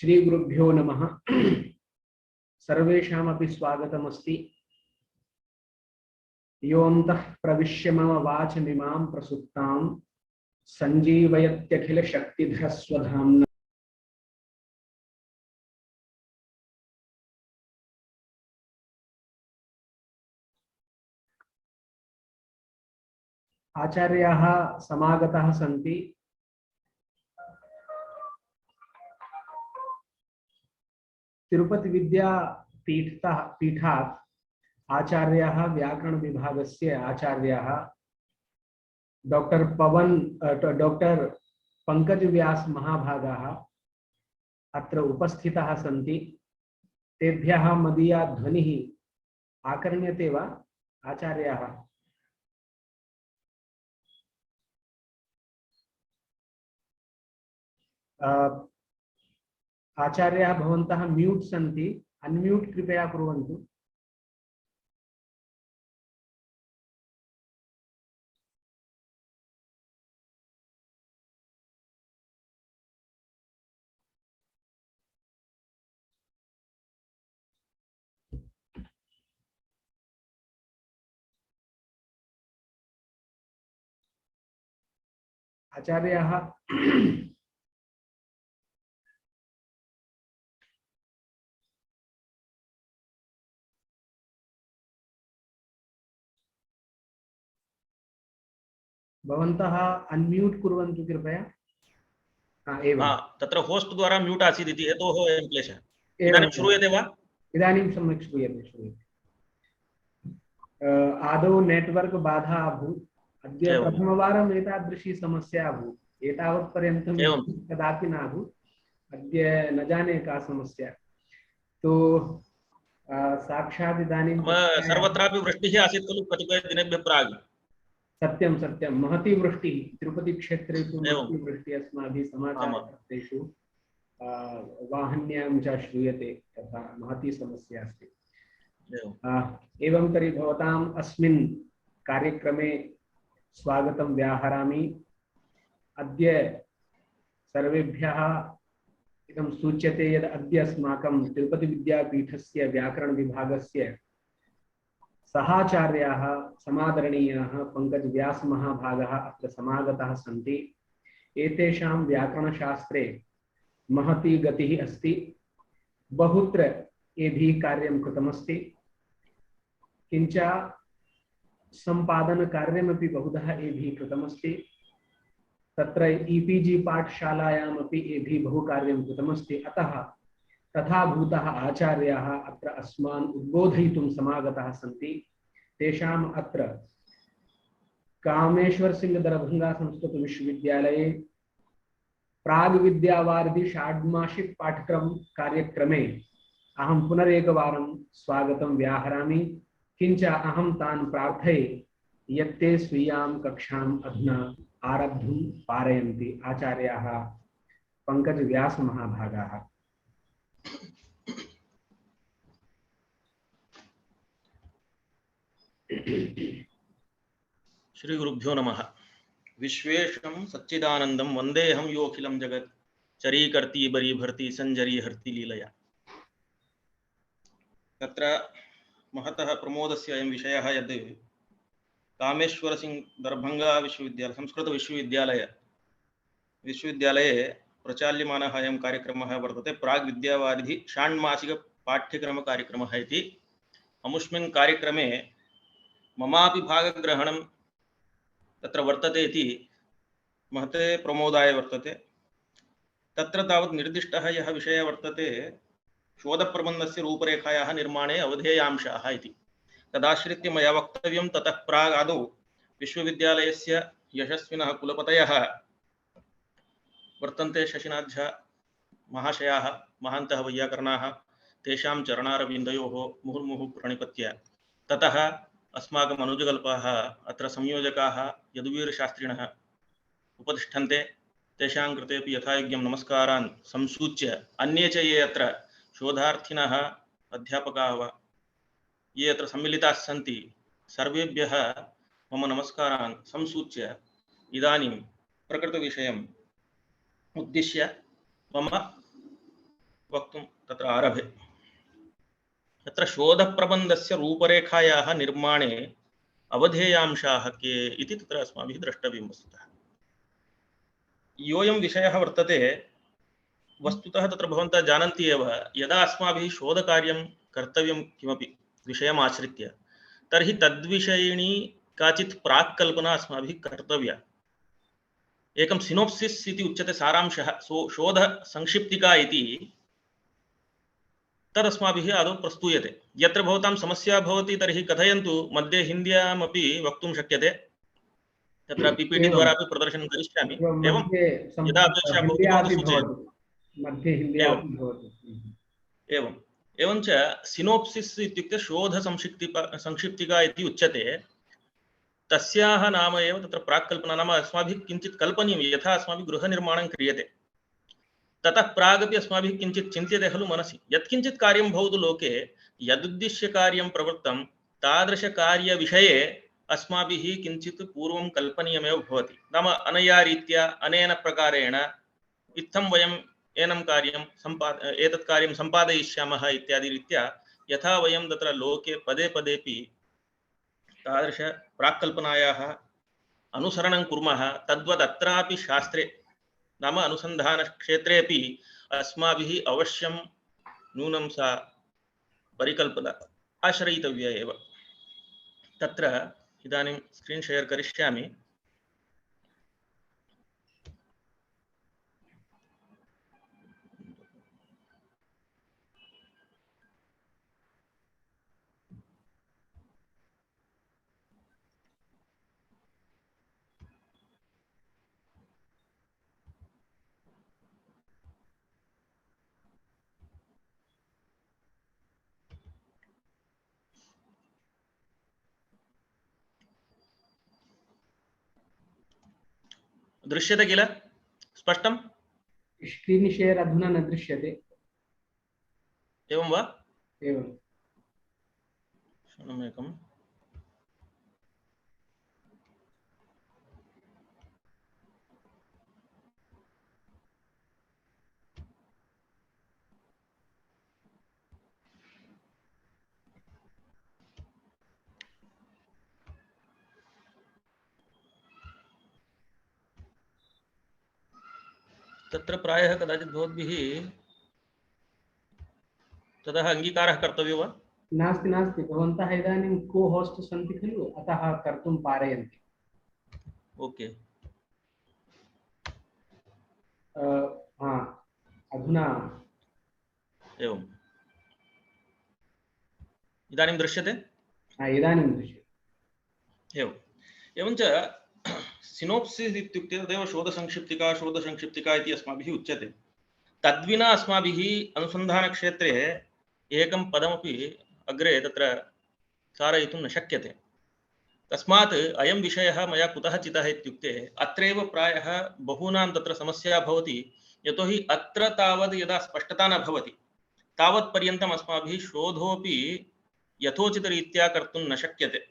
श्री गुरुभ्यो नमः। सर्वेषामपि स्वागतमस्ति। योऽन्तः प्रविश्य मम वाचमिमां प्रसुप्तां सञ्जीवयत्यखिलशक्तिधरस्वधाम्ना। आचार्याः समागताः सन्ति। तिरुपति पीठात् आचार्याः व्याकरण विभागस्य आचार्याः डॉक्टर पंकज व्यास महाभागाः अत्र उपस्थिताः सन्ति। तेभ्यः मदीया ध्वनिः आकर्ण्यते वा आचार्याः? आचार्याः भवन्तः म्यूट् सन्ति, अन्म्यूट् कृपया कुर्वन्तु। आचार्याः भवन्तः अन्म्यूट् कुर्वन्तु कृपया। तत्र होस्ट द्वारा म्यूट आसीत् इति हेतोः अयं क्लेशः। इदानीं श्रूयते वा? इदानीं सम्यक् श्रूयते। आदौ नेटवर्क बाधा अभूत्। अद्य प्रथमवारम् एतादृशी समस्या अभूत्। एतावत्पर्यन्तं कदापि न अभूत्। अद्य न जाने का समस्या। तो साक्षात् इदानीं सर्वत्रापि वृष्टिः आसीत् खलु कतिपयदिनेभ्यः प्राग्? सत्यं सत्यं, महती वृष्टिः तिरुपति क्षेत्रे तु महती वृष्टिः अस्माभिः समाचारपत्रेषु वाहिन्यां च श्रूयते। तथा महती समस्या अस्ति। एवं तर्हि भवताम् अस्मिन् कार्यक्रमे स्वागतं व्याहरामि। अद्य सर्वेभ्यः इदं सूच्यते यत् अद्य अस्माकं तिरुपति विद्यापीठस्य व्याकरण विभागस्य सहाचार्याः समादरणीयाः पंकज व्यास महाभागाः अत्र समागताः सन्ति। एतेषां व्याकरणशास्त्रे महती गतिः अस्ति। बहुत्र एभिः कार्यं कृतमस्ति, किञ्च सम्पादनकार्यमपि बहुधा एभिः कृतमस्ति। तत्र ईपीजी पाठशालायामपि एभिः बहुकार्यं कृतमस्ति। अतः तथा भूतः आचार्याः अत्र अस्मान् उद्बोधयितुं समागताः सन्ति। तेषाम् अत्र कामेश्वर सिंह दरभंगा संस्कृत विश्वविद्यालये प्राग विद्यावारिधि षाड्मासिक पाठ्यक्रम कार्यक्रमे अहं पुनरेकवारं स्वागतं व्याहरामि। किञ्च अहं तान् प्रार्थये यत्ते स्वीयां कक्षाम् अधुना आरब्धुं पारयन्ति। आचार्याः पंकज व्यास महाभागाः। श्री गुरुभ्यो नमः। विश्वेशं सच्चिदानंदं वन्देऽहं योऽखिलं जगत् चरीकर्ति बरीभर्ति सञ्जरीहर्ति लीलया। तत्र महतः प्रमोदस्य अयं विषयः यद् कामेश्वर सिंह दरभंगा विश्वविद्यालय संस्कृत विश्वविद्यालये प्रचाल्यमानः अयं कार्यक्रमः वर्तते। प्राग् विद्यावारिधि षाण्मासिक पाठ्यक्रमकार्यक्रमः इति। अमुष्मिन् कार्यक्रमे ममापि भागग्रहणं तत्र वर्तते इति महते प्रमोदाय वर्तते। तत्र तावत् निर्दिष्टः यः विषयः वर्तते शोधप्रबन्धस्य रूपरेखायाः निर्माणे अवधेयांशाः इति। तदाश्रित्य मया वक्तव्यं। ततः प्राग् आदौ विश्वविद्यालयस्य यशस्विनः कुलपतयः वर्तन्ते शशिनाथ महाशयाः, महान्तः वैयाकरणाः। तेषां चरणारविन्दयोः मुहुर्मुहुः प्रणिपत्य ततः अस्माकम् अनुजकल्पाः अत्र संयोजकाः यदुवीरशास्त्रिणः उपतिष्ठन्ते। तेषां कृतेपि यथायोग्यं नमस्कारान् संसूच्य अन्ये च ये अत्र शोधार्थिनः अध्यापकाः वा ये अत्र सम्मिलिताः सन्ति सर्वेभ्यः मम नमस्कारान् संसूच्य इदानीं प्रकृतविषयम् उद्दिश्य मम वक्तुं तत्र आरभे। तत्र शोधप्रबन्धस्य रूपरेखायाः निर्माणे अवधेयांशाः के इति तत्र अस्माभिः द्रष्टव्यं वस्तुतः। योऽयं विषयः वर्तते वस्तुतः तत्र भवन्तः जानन्ति एव, यदा अस्माभिः शोधकार्यं कर्तव्यं किमपि विषयम् आश्रित्य, तर्हि तद्विषयिणी काचित् प्राक्कल्पना अस्माभिः कर्तव्या। एकं सिनोप्सिस् इति उच्यते, सारांशः, शोधसंक्षिप्तिका इति तदस्माभिः आदौ प्रस्तूयते। यत्र भवतां समस्या भवति तर्हि कथयन्तु, मध्ये हिन्द्यामपि वक्तुं शक्यते, तत्र पीपीटी द्वारा अपि प्रदर्शनं करिष्यामि। एवं यदा अपेक्षा भवति भवन्तः सूचयन्तु। मध्ये हिन्द्यापि भवतु। एवं एवञ्च सिनोप्सिस् इत्युक्ते शोधसंक्षिप्तिका इति उच्यते। तस्याः नाम एव तत्र प्राक्कल्पना, नाम अस्माभिः किञ्चित् कल्पनीयं, यथा अस्माभिः गृहनिर्माणं क्रियते ततः प्रागपि अस्माभिः किञ्चित् चिन्त्यते खलु मनसि। यत्किञ्चित् कार्यं भवतु लोके, यदुद्दिश्य कार्यं प्रवृत्तं तादृशकार्यविषये अस्माभिः किञ्चित् पूर्वं कल्पनीयमेव भवति। नाम अनया रीत्या अनेन प्रकारेण इत्थं वयम् एतत् कार्यं सम्पादयिष्यामः इत्यादि रीत्या यथा वयं तत्र लोके पदे पदेपि तादृश प्राक्कल्पनायाः अनुसरणं कुर्मः, तद्वद् अत्रापि शास्त्रे नाम अनुसन्धानक्षेत्रेपि अस्माभिः अवश्यं नूनं सा परिकल्पना आश्रयितव्या एव। तत्र इदानीं स्क्रीन् शेर् करिष्यामि। दृश्यते किल स्पष्टं? स्क्रीन् शेर् अधुना न दृश्यते। एवं वा? एवं। क्षणमेकम्। तत्र प्रायः कदाचित् भवद्भिः ततः अङ्गीकारः कर्तव्यो वा? नास्ति नास्ति, भवन्तः इदानीं को होस्ट् सन्ति खलु, अतः कर्तुं पारयन्ति। ओके। अधुना एवम्। इदानीं दृश्यते? इदानीं दृश्यते। एवम्। एवञ्च सिनोप्सिस् इत्युक्ते तदेव शोधसंक्षिप्तिका इति अस्माभिः उच्यते। तद्विना अस्माभिः अनुसन्धानक्षेत्रे एकं पदमपि अग्रे तत्र सारयितुं न शक्यते। तस्मात् अयं विषयः मया कुतः चितः इत्युक्ते, अत्रैव प्रायः बहूनां तत्र समस्या भवति। यतोहि अत्र तावद् यदा स्पष्टता न भवति तावत्पर्यन्तम् अस्माभिः शोधोऽपि यथोचितरीत्या कर्तुं न शक्यते।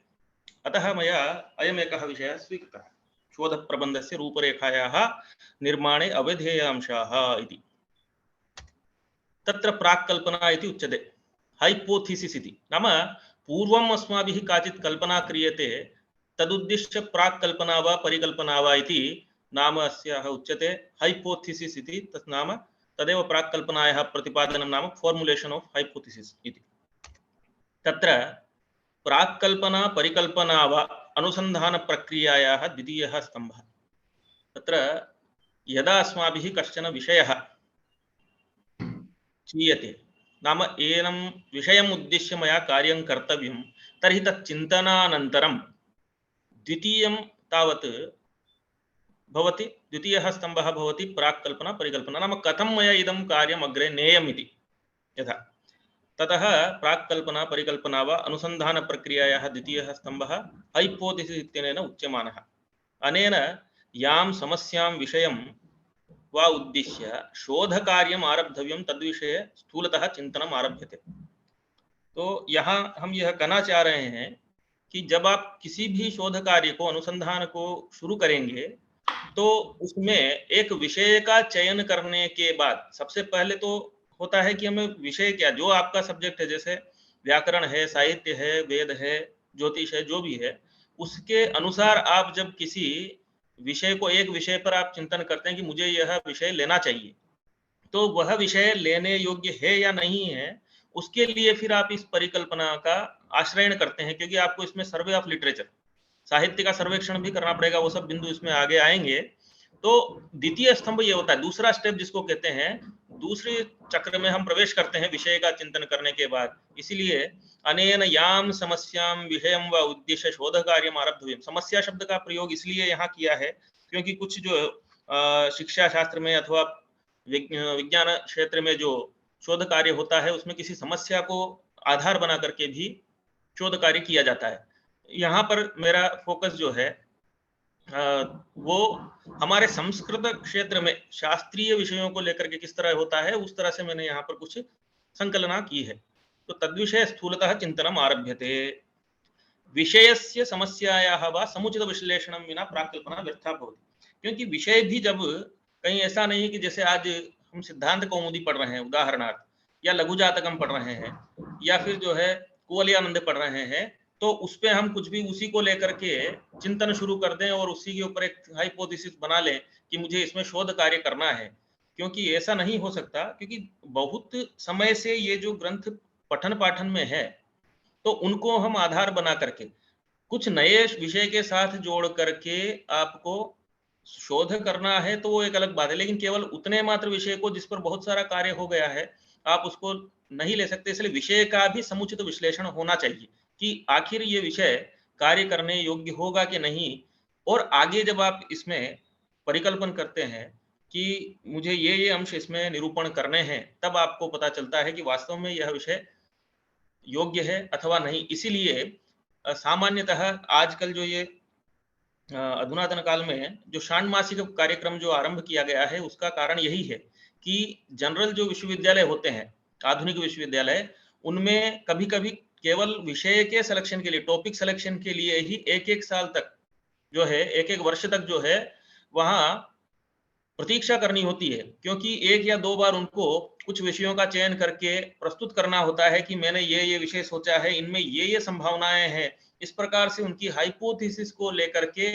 अतः मया अयमेकः विषयः स्वीकृतः, शोधप्रबन्धस्य रूपरेखायाः निर्माणे अवधेयांशाः इति। तत्र प्राक्कल्पना इति उच्यते, हाइपोथिसिस् इति। नाम पूर्वम् अस्माभिः काचित् कल्पना क्रियते, तदुद्दिश्य प्राक्कल्पना वा परिकल्पना वा इति नाम अस्याः उच्यते। हाइपोथिसिस् इति तत् नाम तदेव प्राक्कल्पनायाः प्रतिपादनं नाम फॉर्मुलेशन ऑफ हाइपोथिसिस् इति। तत्र प्राक्कल्पना परिकल्पना वा अनुसंधान प्रक्रियायाः द्वितीयः स्तम्भः। तत्र यदा अस्माभिः कश्चन विषयः चीयते, नाम एनं विषयम् उद्दिश्य मया कार्यं कर्तव्यं, तर्हि तत् चिन्तनानन्तरं द्वितीयं तावत् भवति, द्वितीयः स्तम्भः भवति प्राक्कल्पना परिकल्पना। नाम कथं मया इदं कार्यम् अग्रे नेयम् इति। यथा ततः प्राक्कल्पना परिकल्पना वा अनुसंधान प्रक्रियायाः द्वितीयः स्तम्भः हाइपोथिसिस् इत्यनेन उच्यमानः। अनेन यां समस्यां विषयं वा उद्दिश्य शोधकार्यम् आरब्धव्यं तद्विषये स्थूलतः चिन्तनम् आरभ्यते। तो यहाँ हम यह कहना चाह रहे हैं कि जब आप किसी भी शोध कार्य को, अनुसंधान को शुरू करेंगे तो उसमें एक विषय का चयन करने के बाद सबसे पहले तो होता है कि हमें विषय क्या, जो आपका सब्जेक्ट है, जैसे व्याकरण है, साहित्य है, वेद है, ज्योतिष है, जो भी है, उसके अनुसार आप जब किसी विषय को, एक विषय पर आप चिंतन करते हैं कि मुझे यह विषय लेना चाहिए, तो वह विषय लेने योग्य है या नहीं है, उसके लिए फिर आप इस परिकल्पना का आश्रयण करते हैं, क्योंकि आपको इसमें सर्वे ऑफ लिटरेचर, साहित्य का सर्वेक्षण भी करना पड़ेगा, वो सब बिंदु इसमें आगे आएंगे। तो द्वितीय स्तंभ ये होता है, दूसरा स्टेप जिसको कहते हैं, दूसरे चक्र में हम प्रवेश करते हैं विषय का चिंतन करने के बाद। इसीलिए अनेन याम समस्याम विषयम व उद्देश्य शोध कार्यम आरब्धव्यम, समस्या शब्द का प्रयोग इसलिए यहाँ किया है क्योंकि कुछ जो शिक्षा शास्त्र में अथवा विज्ञान क्षेत्र में जो शोध कार्य होता है, उसमें किसी समस्या को आधार बना करके भी शोध कार्य किया जाता है। यहाँ पर मेरा फोकस जो है वो हमारे संस्कृत क्षेत्र में शास्त्रीय विषयों को लेकर के किस तरह होता है, उस तरह से मैंने यहाँ पर कुछ संकलना की है। तो तद्विषय स्थूलतः चिंतनम आरभ्यते, विषयस्य समस्यायाः वा समुचित विश्लेषणं विना प्राक्कल्पना व्यर्था भवति। क्योंकि विषय भी जब कहीं ऐसा नहीं कि जैसे आज हम सिद्धांत कौमुदी पढ़ रहे हैं उदाहरणार्थ, या लघु जातकम पढ़ रहे हैं, या फिर जो है कुवलयानंद पढ़ रहे हैं, तो उस पे हम कुछ भी उसी को लेकर के चिंतन शुरू कर दें और उसी के ऊपर एक हाइपोथेसिस बना लें कि मुझे इसमें शोध कार्य करना है। क्योंकि ऐसा नहीं हो सकता, क्योंकि बहुत समय से ये जो ग्रंथ पठन पाठन में है, तो उनको हम आधार बना करके कुछ नए विषय के साथ जोड़ करके आपको शोध करना है, तो वो एक अलग बात है। लेकिन केवल उतने मात्र विषय को जिस पर बहुत सारा कार्य हो गया है, आप उसको नहीं ले सकते। इसलिए विषय का भी समुचित विश्लेषण होना चाहिए कि आखिर ये विषय कार्य करने योग्य होगा कि नहीं। और आगे जब आप इसमें परिकल्पन करते हैं कि मुझे ये अंश इसमें निरूपण करने हैं, तब आपको पता चलता है कि वास्तव में यह विषय योग्य है अथवा नहीं। इसीलिए सामान्यतः आजकल जो ये अधुनातन काल में जो षाण्मासिक कार्यक्रम जो आरंभ किया गया है, उसका कारण यही है कि जनरल जो विश्वविद्यालय होते हैं, आधुनिक विश्वविद्यालय, उनमें कभी कभी केवल विषय के सिलेक्शन के लिए, टॉपिक सिलेक्शन के लिए ही एक एक साल तक जो है, एक एक वर्ष तक जो है, वहां प्रतीक्षा करनी होती है। क्योंकि एक या दो बार उनको कुछ विषयों का चयन करके प्रस्तुत करना होता है कि मैंने ये विषय सोचा है, इनमें ये संभावनाएं हैं। इस प्रकार से उनकी हाइपोथेसिस को लेकर के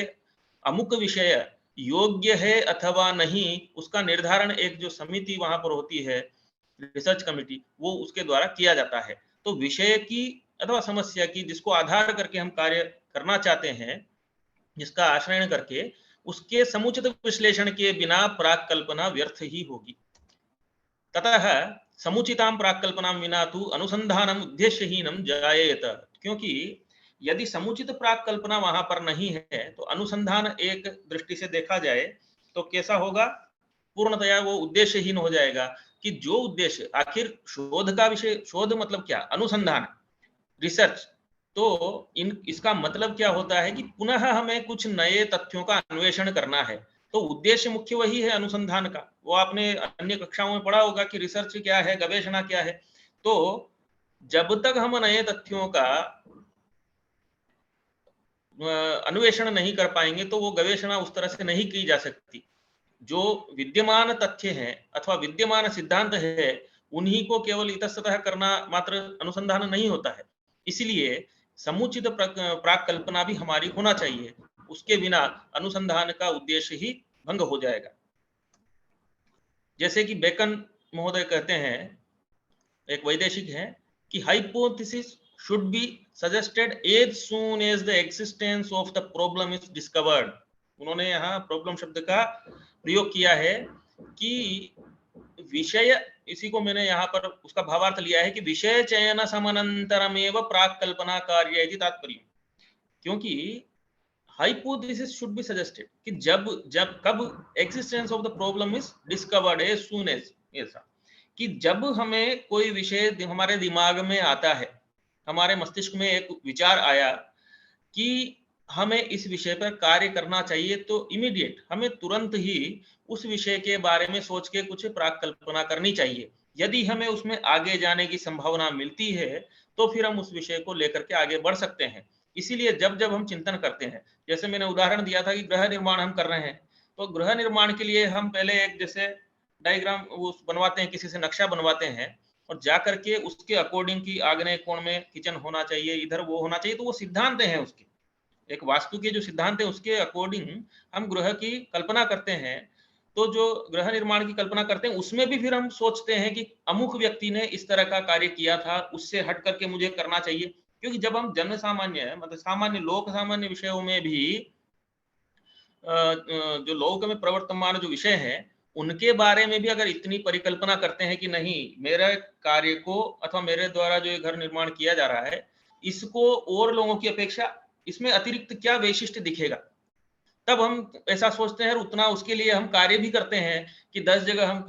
अमुक विषय योग्य है अथवा नहीं, उसका निर्धारण एक जो समिति वहां पर होती है, रिसर्च कमेटी, वो उसके द्वारा किया जाता है। तो विषय की अथवा समस्या की जिसको आधार करके हम कार्य करना चाहते हैं, जिसका आश्रयण करके, उसके समुचित विश्लेषण के बिना प्राक्कल्पना व्यर्थ ही होगी। ततः समुचितां प्राक्कल्पनां विना तु अनुसंधानम उद्देश्यहीनम जायेत। क्योंकि यदि समुचित प्राक्कल्पना वहां पर नहीं है, तो अनुसंधान एक दृष्टि से देखा जाए तो कैसा होगा, पूर्णतया वो उद्देश्यहीन हो जाएगा। कि जो उद्देश्य, आखिर शोध का विषय, शोध मतलब क्या, अनुसंधान, रिसर्च, तो इसका मतलब क्या होता है कि पुनः हमें कुछ नए तथ्यों का अन्वेषण करना है। तो उद्देश्य मुख्य वही है अनुसंधान का। वो आपने अन्य कक्षाओं में पढ़ा होगा कि रिसर्च क्या है, गवेषणा क्या है। तो जब तक हम नए तथ्यों का अन्वेषण नहीं कर पाएंगे, तो वो गवेषणा उस तरह से नहीं की जा सकती। जो विद्यमान तथ्य हैं अथवा विद्यमान सिद्धांत है, उन्हीं को केवल इतस्ततः करना मात्र अनुसंधान नहीं होता है। इसलिए समुचित प्राक्कल्पना भी हमारी होना चाहिए, उसके बिना अनुसंधान का उद्देश्य ही भंग हो जाएगा। जैसे कि बेकन महोदय कहते हैं, एक वैदेशिक है, कि hypothesis should be suggested as soon as the existence of the problem is discovered। उन्होंने यहाँ प्रॉब्लम शब्द का प्रयोग किया है कि विषय, इसी को मैंने यहाँ पर उसका भावार्थ लिया है कि विषय चयन समानंतरमेव प्राक्कल्पना कार्य इति तात्पर्य। क्योंकि हाइपोथेसिस शुड बी सजेस्टेड कि जब कब existence of the problem is discovered as soon as, ऐसा कि जब हमें कोई विषय हमारे दिमाग में आता है, हमारे मस्तिष्क में एक विचार आया कि हमें इस विषय पर कार्य करना चाहिए, तो इमीडिएट हमें तुरंत ही उस विषय के बारे में सोच के कुछ प्राक्कल्पना करनी चाहिए। यदि हमें उसमें आगे जाने की संभावना मिलती है, तो फिर हम उस विषय को लेकर के आगे बढ़ सकते हैं। इसीलिए जब जब हम चिंतन करते हैं, जैसे मैंने उदाहरण दिया था कि गृह निर्माण हम कर रहे हैं, तो गृह निर्माण के लिए हम पहले एक जैसे डायग्राम वो बनवाते हैं, किसी से नक्शा बनवाते हैं और जाकर के उसके अकॉर्डिंग की आग्नेय कोण में किचन होना चाहिए, इधर वो होना चाहिए, तो वो सिद्धांत हैं उसके, एक वास्तु के जो सिद्धांत है उसके अकॉर्डिंग हम गृह की कल्पना करते हैं। तो जो गृह निर्माण की कल्पना करते हैं उसमें भी फिर हम सोचते हैं कि अमुक व्यक्ति ने इस तरह का कार्य किया था, उससे हट करके मुझे करना चाहिए। क्योंकि जब हम जन सामान्य मतलब सामान्य लोक सामान्य विषयों में भी जो लोक में प्रवर्तमान जो विषय है उनके बारे में भी अगर इतनी परिकल्पना करते हैं कि नहीं, मेरे कार्य को अथवा मेरे द्वारा जो ये घर निर्माण किया जा रहा है इसको और लोगों की अपेक्षा इसमें अतिरिक्त क्या वैशिष्ट्य दिखेगा, तब हम ऐसा सोचते हैं और उतना उसके लिए हम कार्य भी करते हैं कि 10 जगह हम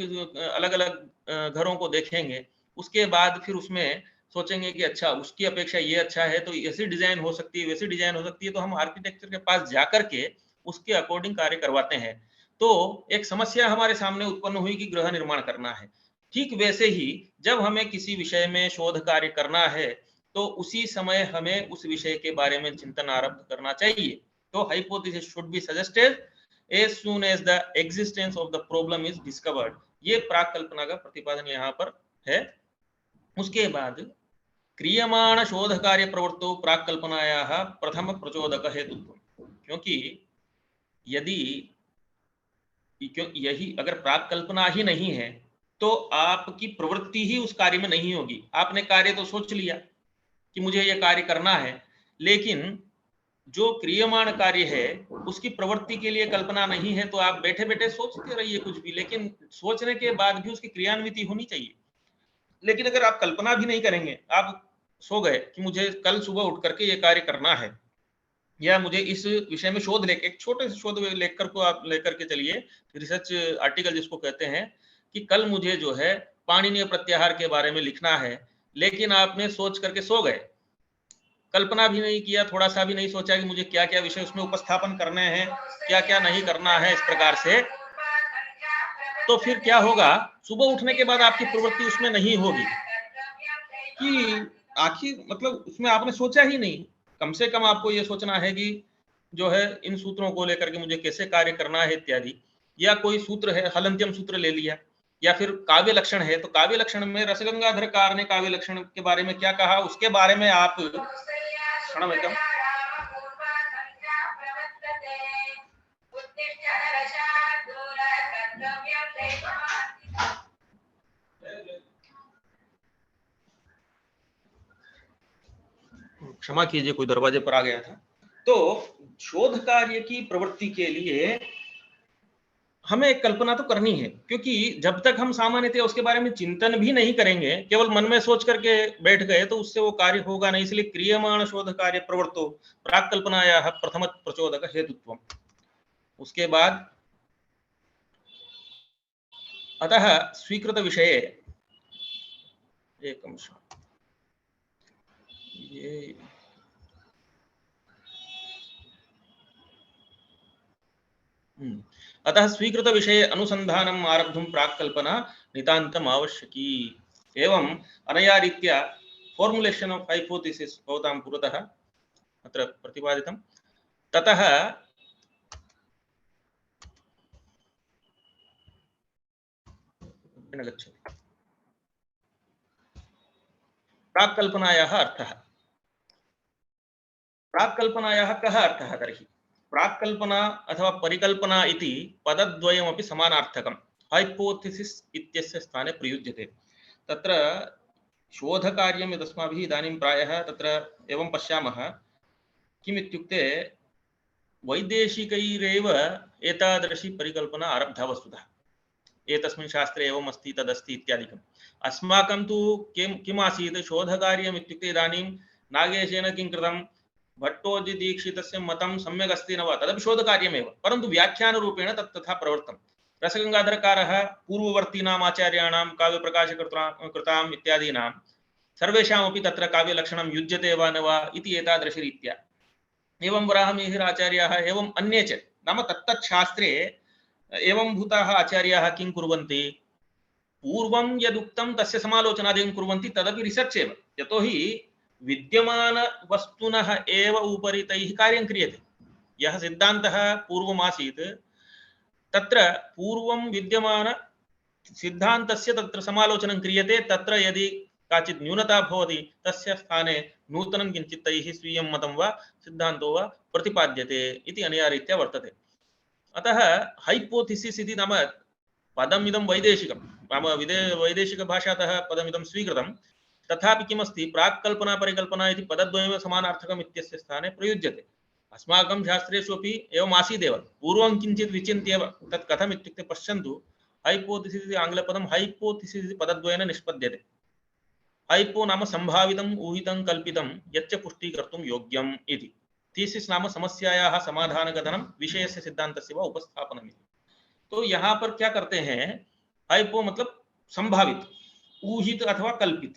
अलग अलग घरों को देखेंगे, उसके बाद फिर उसमें सोचेंगे कि अच्छा उसकी अपेक्षा ये अच्छा है तो ऐसी डिजाइन हो सकती है, वैसी डिजाइन हो सकती है, तो हम आर्किटेक्चर के पास जाकर के उसके अकॉर्डिंग कार्य करवाते हैं। तो एक समस्या हमारे सामने उत्पन्न हुई कि गृह निर्माण करना है। ठीक वैसे ही जब हमें किसी विषय में शोध कार्य करना है तो उसी समय हमें उस विषय के बारे में चिंतन आरंभ करना चाहिए। तो hypothesis should be suggested as soon as the existence of the problem is discovered। ये प्राक कल्पना का प्रतिपादन यहाँ पर है। उसके बाद क्रियमाण शोध कार्य प्रवृत्तो प्राक कल्पनायाः प्रथम प्रचोदक हेतुत्व। क्योंकि यदि यही अगर प्राक कल्पना ही नहीं है तो आपकी प्रवृत्ति ही उस कार्य में नहीं होगी। आपने कार्य तो सोच लिया कि मुझे यह कार्य करना है, लेकिन जो क्रियमाण कार्य है उसकी प्रवृत्ति के लिए कल्पना नहीं है, तो आप बैठे बैठे सोचते रहिए कुछ भी, लेकिन सोचने के बाद भी उसकी क्रियान्विति होनी चाहिए। लेकिन अगर आप कल्पना भी नहीं करेंगे, आप सो गए कि मुझे कल सुबह उठ करके ये कार्य करना है या मुझे इस विषय में शोध लेकर, एक छोटे से शोध लेकर को आप लेकर के चलिए, रिसर्च आर्टिकल जिसको कहते हैं, कि कल मुझे जो है पाणिनीय प्रत्याहार के बारे में लिखना है, लेकिन आपने सोच करके सो गए, कल्पना भी नहीं किया, थोड़ा सा भी नहीं सोचा कि मुझे क्या क्या विषय उसमें उपस्थापन करने हैं, क्या क्या नहीं करना है इस प्रकार से, तो फिर क्या होगा, सुबह उठने के बाद आपकी प्रवृत्ति उसमें नहीं होगी कि आखिर मतलब उसमें आपने सोचा ही नहीं। कम से कम आपको ये सोचना है कि जो है इन सूत्रों को लेकर के मुझे कैसे कार्य करना है इत्यादि, या कोई सूत्र है, हलंत्यम सूत्र ले लिया, या फिर काव्य लक्षण है तो काव्य लक्षण में रसगंगाधरकार ने काव्य लक्षण के बारे में क्या कहा उसके बारे में आप क्षणमेकं क्षमा कीजिए, कोई दरवाजे पर आ गया था। तो शोध कार्य की प्रवृत्ति के लिए हमें एक कल्पना तो करनी है, क्योंकि जब तक हम सामान्यतः उसके बारे में चिंतन भी नहीं करेंगे, केवल मन में सोच करके बैठ गए, तो उससे वो कार्य होगा नहीं। इसलिए क्रियमाण शोध कार्य प्रवृत्तो प्राक कल्पनायाः प्रथम प्रचोदक हेतुत्वम्। उसके बाद अतः स्वीकृत विषये एक अंश ये अतः स्वीकृत विषये अनुसंधानम् आरब्धुं प्राक्कल्पना नितान्तम् आवश्यकी। एवं अनया रीत्या फॉर्मुलेशन ऑफ हाइपोथेसिस भवतां पुरतः अत्र प्रतिपादितं। ततः प्राक्कल्पनायाः अर्थः। प्राक्कल्पनायाः कः अर्थः तर्हि? प्राक्कल्पना अथवा परिकल्पना इति पदद्वयमपि समानार्थकं। हाइपोथेसिस इत्यस्य स्थाने प्रयुज्यते। तत्र शोधकार्यं यदस्माभिः इदानीं प्रायः तत्र एवं पश्यामः, किम् इत्युक्ते वैदेशिकैरेव एतादृशी परिकल्पना आरब्धा वस्तुतः। एतस्मिन् शास्त्रे एवम् अस्ति तदस्ति इत्यादिकम्। अस्माकं तु किम् आसीत् शोधकार्यम् इत्युक्ते इदानीं नागेशेन किं कृतं, भट्टोजिदीक्षितस्य मतं सम्यक् अस्ति न वा, तदपि शोधकार्यमेव, परन्तु व्याख्यानरूपेण तत् तथा प्रवृत्तं। रसगंगाधरकारः पूर्ववर्तीनाम् आचार्याणां काव्यप्रकाशकृताम् इत्यादीनां सर्वेषामपि तत्र काव्यलक्षणं युज्यते वा न वा इति एतादृशरीत्या। एवं वराहमिहिराचार्याः एवं अन्ये च, नाम तत्तत् शास्त्रे एवं भूताः आचार्याः किं कुर्वन्ति, पूर्वं यदुक्तं तस्य समालोचनादिकं कुर्वन्ति, तदपि रिसर्च एव। यतोहि विद्यमान वस्तुनः एव उपरि तैः कार्यं क्रियते। यः सिद्धान्तः पूर्वमासीत् तत्र पूर्वं विद्यमान सिद्धान्तस्य तत्र समालोचनं क्रियते, तत्र यदि काचित् न्यूनता भवति तस्य स्थाने नूतनं किञ्चित् तैः स्वीयं मतं वा सिद्धान्तो वा प्रतिपाद्यते इति अनया रीत्या वर्तते। अतः हाइपोथिसिस् इति नाम पदमिदं वैदेशिकं, नाम वैदेशिकभाषातः पदमिदं स्वीकृतं, तथापि किमस्ति प्राक्कल्पना परिकल्पना इति पदद्वयमेव समानार्थकम् इत्यस्य स्थाने प्रयुज्यते। अस्माकं शास्त्रेषु अपि एवम् आसीदेव, पूर्वं किञ्चित् विचिन्त्येव तत् कथम् इत्युक्ते पश्यन्तु, हाइपोथिसिस् इति आङ्ग्लपदं हाइपोथिसिस् इति पदद्वयेन निष्पद्यते। हाइपो नाम संभावितं ऊहितं कल्पितं यच्च पुष्टीकर्तुं योग्यम् इति। थीसिस नाम समस्यायाः समाधानकथनं विषयस्य सिद्धान्तस्य वा उपस्थापनम् इति। तो यहाँ पर क्या करते हैं, हाइपो मतलब संभावित, ऊहित अथवा कल्पित,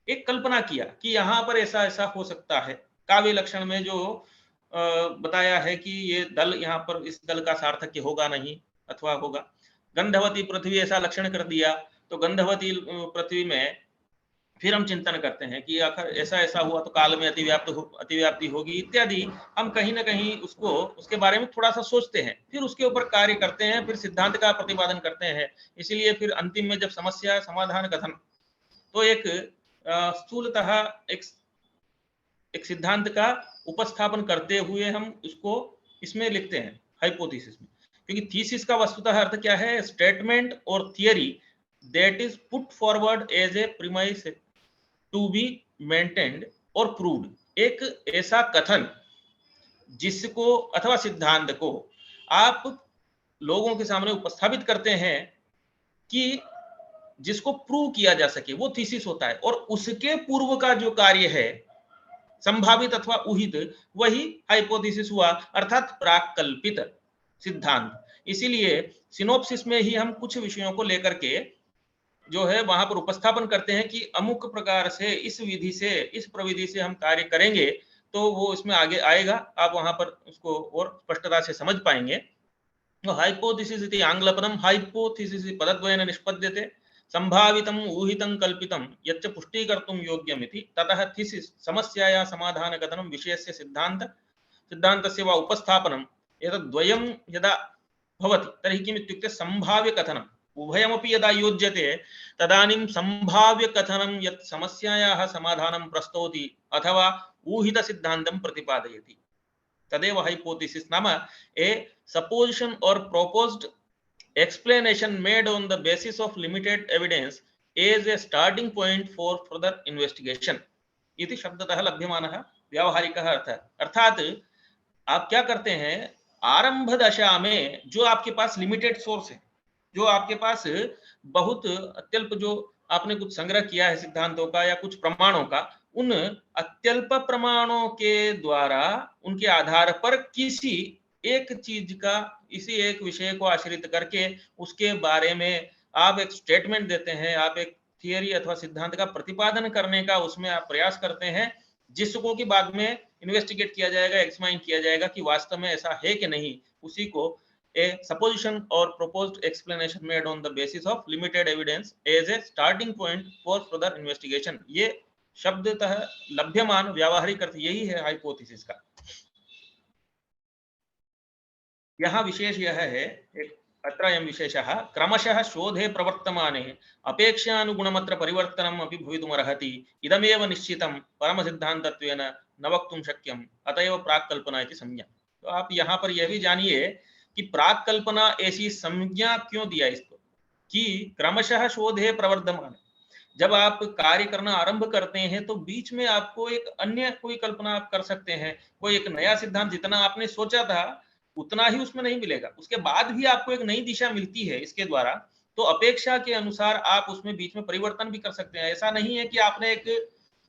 एक कल्पना किया कि यहाँ पर ऐसा ऐसा हो सकता है। काव्य लक्षण में जो बताया है कि ये दल यहाँ पर इस दल का सार्थक्य होगा नहीं अथवा होगा। गंधवती पृथ्वी ऐसा लक्षण कर दिया, तो गंधवती पृथ्वी में फिर हम चिंतन करते हैं कि आखिर ऐसा ऐसा हुआ तो काल में अतिव्याप्ति होगी इत्यादि। हम कहीं ना कहीं उसको उसके बारे में थोड़ा सा सोचते हैं, फिर उसके ऊपर कार्य करते हैं, फिर सिद्धांत का प्रतिपादन करते हैं। इसीलिए फिर अंतिम में जब समस्या समाधान कथन, तो एक स्थूलतः एक सिद्धांत का उपस्थापन करते हुए हम उसको इसमें लिखते हैं हाइपोथेसिस में। क्योंकि थीसिस का वस्तुतः अर्थ क्या है, स्टेटमेंट और theory that is put forward as a premise to be maintained और प्रूव्ड। एक ऐसा कथन जिसको अथवा सिद्धांत को आप लोगों के सामने उपस्थापित करते हैं कि जिसको प्रूव किया जा सके, वो थीसिस होता है। और उसके पूर्व का जो कार्य है संभावित अथवा ऊहित, वही हाइपोथेसिस हुआ, अर्थात प्राकल्पित सिद्धांत। इसीलिए सिनोप्सिस में ही हम कुछ विषयों को लेकर के जो है वहां पर उपस्थापन करते हैं कि अमुक प्रकार से इस विधि से इस प्रविधि से हम कार्य करेंगे तो वो इसमें आगे आएगा। आप वहां पर उसको और स्पष्टता से समझ पाएंगे। तो हाइपोथेसिस इति आंग्लपदं हाइपोथेसिस इति पदद्वयेन निष्पद्यते। संभावितं ऊहितं कल्पितं यच्च पुष्टीकर्तुं योग्यम् इति। ततः थीसिस समस्यायाः समाधानकथनं विषयस्य सिद्धान्तस्य वा उपस्थापनम्। एतद्द्वयं यदा भवति तर्हि किम् इत्युक्ते संभाव्यकथनम् उभयमपि यदा योज्यते तदानीं संभाव्यकथनं यत् समस्यायाः समाधानं प्रस्तौति अथवा ऊहितसिद्धान्तं प्रतिपादयति तदेव हाइपोथेसिस नाम ए supposition or proposed explanation made on the basis of limited evidence is a starting point for further investigation इति शब्दतः लभ्यमानः व्यावहारिकः अर्थः। अर्थात आप क्या करते हैं, आरंभ दशा में जो आपके पास लिमिटेड सोर्स है, जो आपके पास बहुत अत्यल्प जो आपने कुछ संग्रह किया है सिद्धांतों का या कुछ प्रमाणों का, उन अत्यल्प प्रमाणों के द्वारा उनके आधार पर किसी एक चीज का, इसी एक विषय को आश्रित करके उसके बारे में आप एक स्टेटमेंट देते हैं, आप एक थियरी अथवा सिद्धांत का प्रतिपादन करने का उसमें आप प्रयास करते हैं, जिसको कि बाद में इन्वेस्टिगेट किया जाएगा, एक्समाइन किया जाएगा कि वास्तव में ऐसा है कि नहीं। उसी को a supposition or proposed explanation made on the basis of limited evidence as a starting point for further investigation। ये शब्दतः लभ्यमान व्यावहारिक अर्थ यही है हाइपोथेसिस का। यहाँ विशेष यह है, एक अत्रायं विशेषः क्रमशः शोधे प्रवर्तमाने अपेक्षानुगुणमत्र परिवर्तनम् अपि भवितुमर्हति इदमेव निश्चितं परमसिद्धान्तत्वेन न वक्तुं शक्यम् अतएव प्राक्कल्पना इति संज्ञा। तो आप यहाँ पर यह भी जानिए कि प्राक्कल्पना ऐसी संज्ञा क्यों दिया इसको, कि क्रमशः शोधे प्रवर्धमान, जब आप कार्य करना आरंभ करते हैं तो बीच में आपको एक अन्य कोई कल्पना आप कर सकते हैं, कोई एक नया सिद्धांत जितना आपने सोचा था उतना ही उसमें नहीं मिलेगा, उसके बाद भी आपको एक नई दिशा मिलती है इसके द्वारा। तो अपेक्षा के अनुसार आप उसमें बीच में परिवर्तन भी कर सकते हैं। ऐसा नहीं है कि आपने एक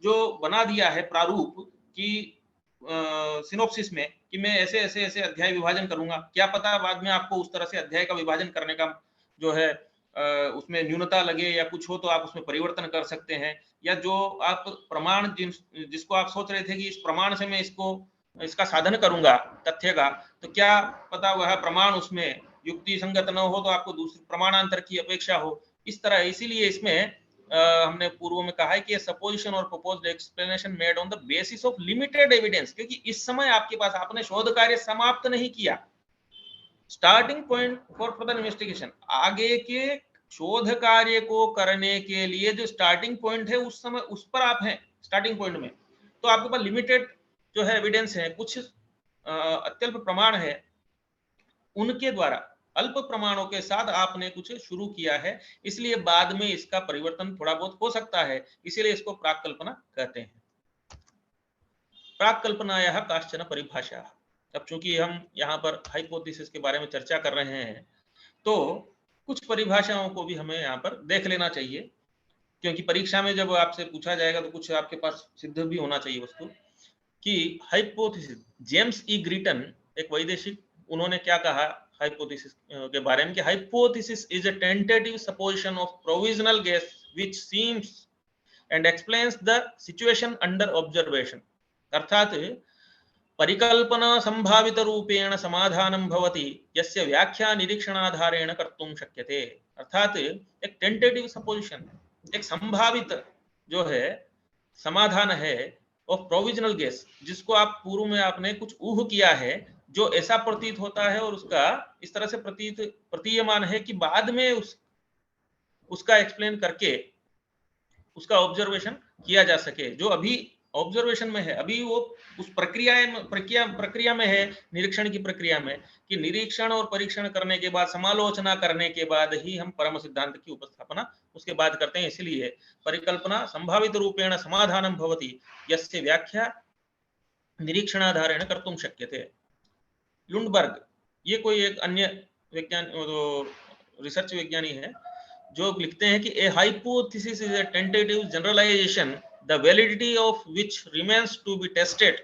जो बना दिया है प्रारूप की सिनोप्सिस में कि मैं ऐसे ऐसे ऐसे अध्याय विभाजन करूंगा, क्या पता बाद में आपको उस तरह से अध्याय का विभाजन करने का जो है उसमें न्यूनता लगे या कुछ हो तो आप उसमें परिवर्तन कर सकते हैं। या जो आप प्रमाण जिसको आप सोच रहे थे कि इस प्रमाण से मैं इसका साधन करूंगा तथ्य का, तो क्या पता वह प्रमाण उसमें युक्ति संगत न हो तो आपको दूसरे प्रमाणांतर की अपेक्षा हो, इस तरह। इसीलिए इसमें हमने पूर्व में कहा है कि सपोजिशन और proposed explanation made on the basis of limited evidence, क्योंकि इस समय आपके पास आपने शोध कार्य समाप्त नहीं किया, starting point for further investigation, आगे के शोध कार्य को करने के लिए जो स्टार्टिंग पॉइंट है उस समय उस पर आप हैं स्टार्टिंग पॉइंट में, तो आपके पास लिमिटेड जो है एविडेंस है, कुछ अत्यल्प प्रमाण है, उनके द्वारा अल्प प्रमाणों के साथ आपने कुछ शुरू किया है, इसलिए बाद में इसका परिवर्तन थोड़ा बहुत हो सकता है, इसीलिए इसको प्राक कल्पना कहते हैं। प्राक कल्पनायाः काश्चन परिभाषा। अब चूंकि हम यहाँ पर हाइपोथेसिस के बारे में चर्चा कर रहे हैं, तो कुछ परिभाषाओं को भी हमें यहाँ पर देख लेना चाहिए, क्योंकि परीक्षा में जब आपसे पूछा जाएगा तो कुछ आपके पास सिद्ध भी होना चाहिए वस्तु कि हाइपोथेसिस। जेम्स ई ग्रीटन एक वैदेशिक, उन्होंने क्या कहा हाइपोथेसिस के बारे में कि hypothesis is a tentative supposition of provisional guess which seems and explains the situation under observation. अर्थात परिकल्पना संभावित रूपेण समाधानं भवति यस्य व्याख्या निरीक्षणाधारेण कर्तुं शक्यते। अर्थात एक टेंटेटिव सपोजिशन, एक संभावित जो है समाधान है ऑफ प्रोविजनल गेस, जिसको आप पूर्व में आपने कुछ ऊह किया है, जो ऐसा प्रतीत होता है और उसका इस तरह से प्रतीयमान है कि बाद में उसका एक्सप्लेन करके उसका ऑब्जर्वेशन किया जा सके। जो अभी ऑब्जर्वेशन में है, अभी वो उस प्रक्रिया में है, निरीक्षण की प्रक्रिया में, कि निरीक्षण और परीक्षण करने के बाद, समालोचना करने के बाद ही हम परम सिद्धांत की उपस्थापना उसके बाद करते हैं। इसलिए परिकल्पना संभावित रूपेण समाधानं भवति यस्य व्याख्या निरीक्षणाधारेण कर्तुं शक्यते। लुंडबर्ग, ये कोई एक अन्य रिसर्च विज्ञानी है, जो लिखते हैं कि a hypothesis is a tentative generalisation the validity of which remains to be tested.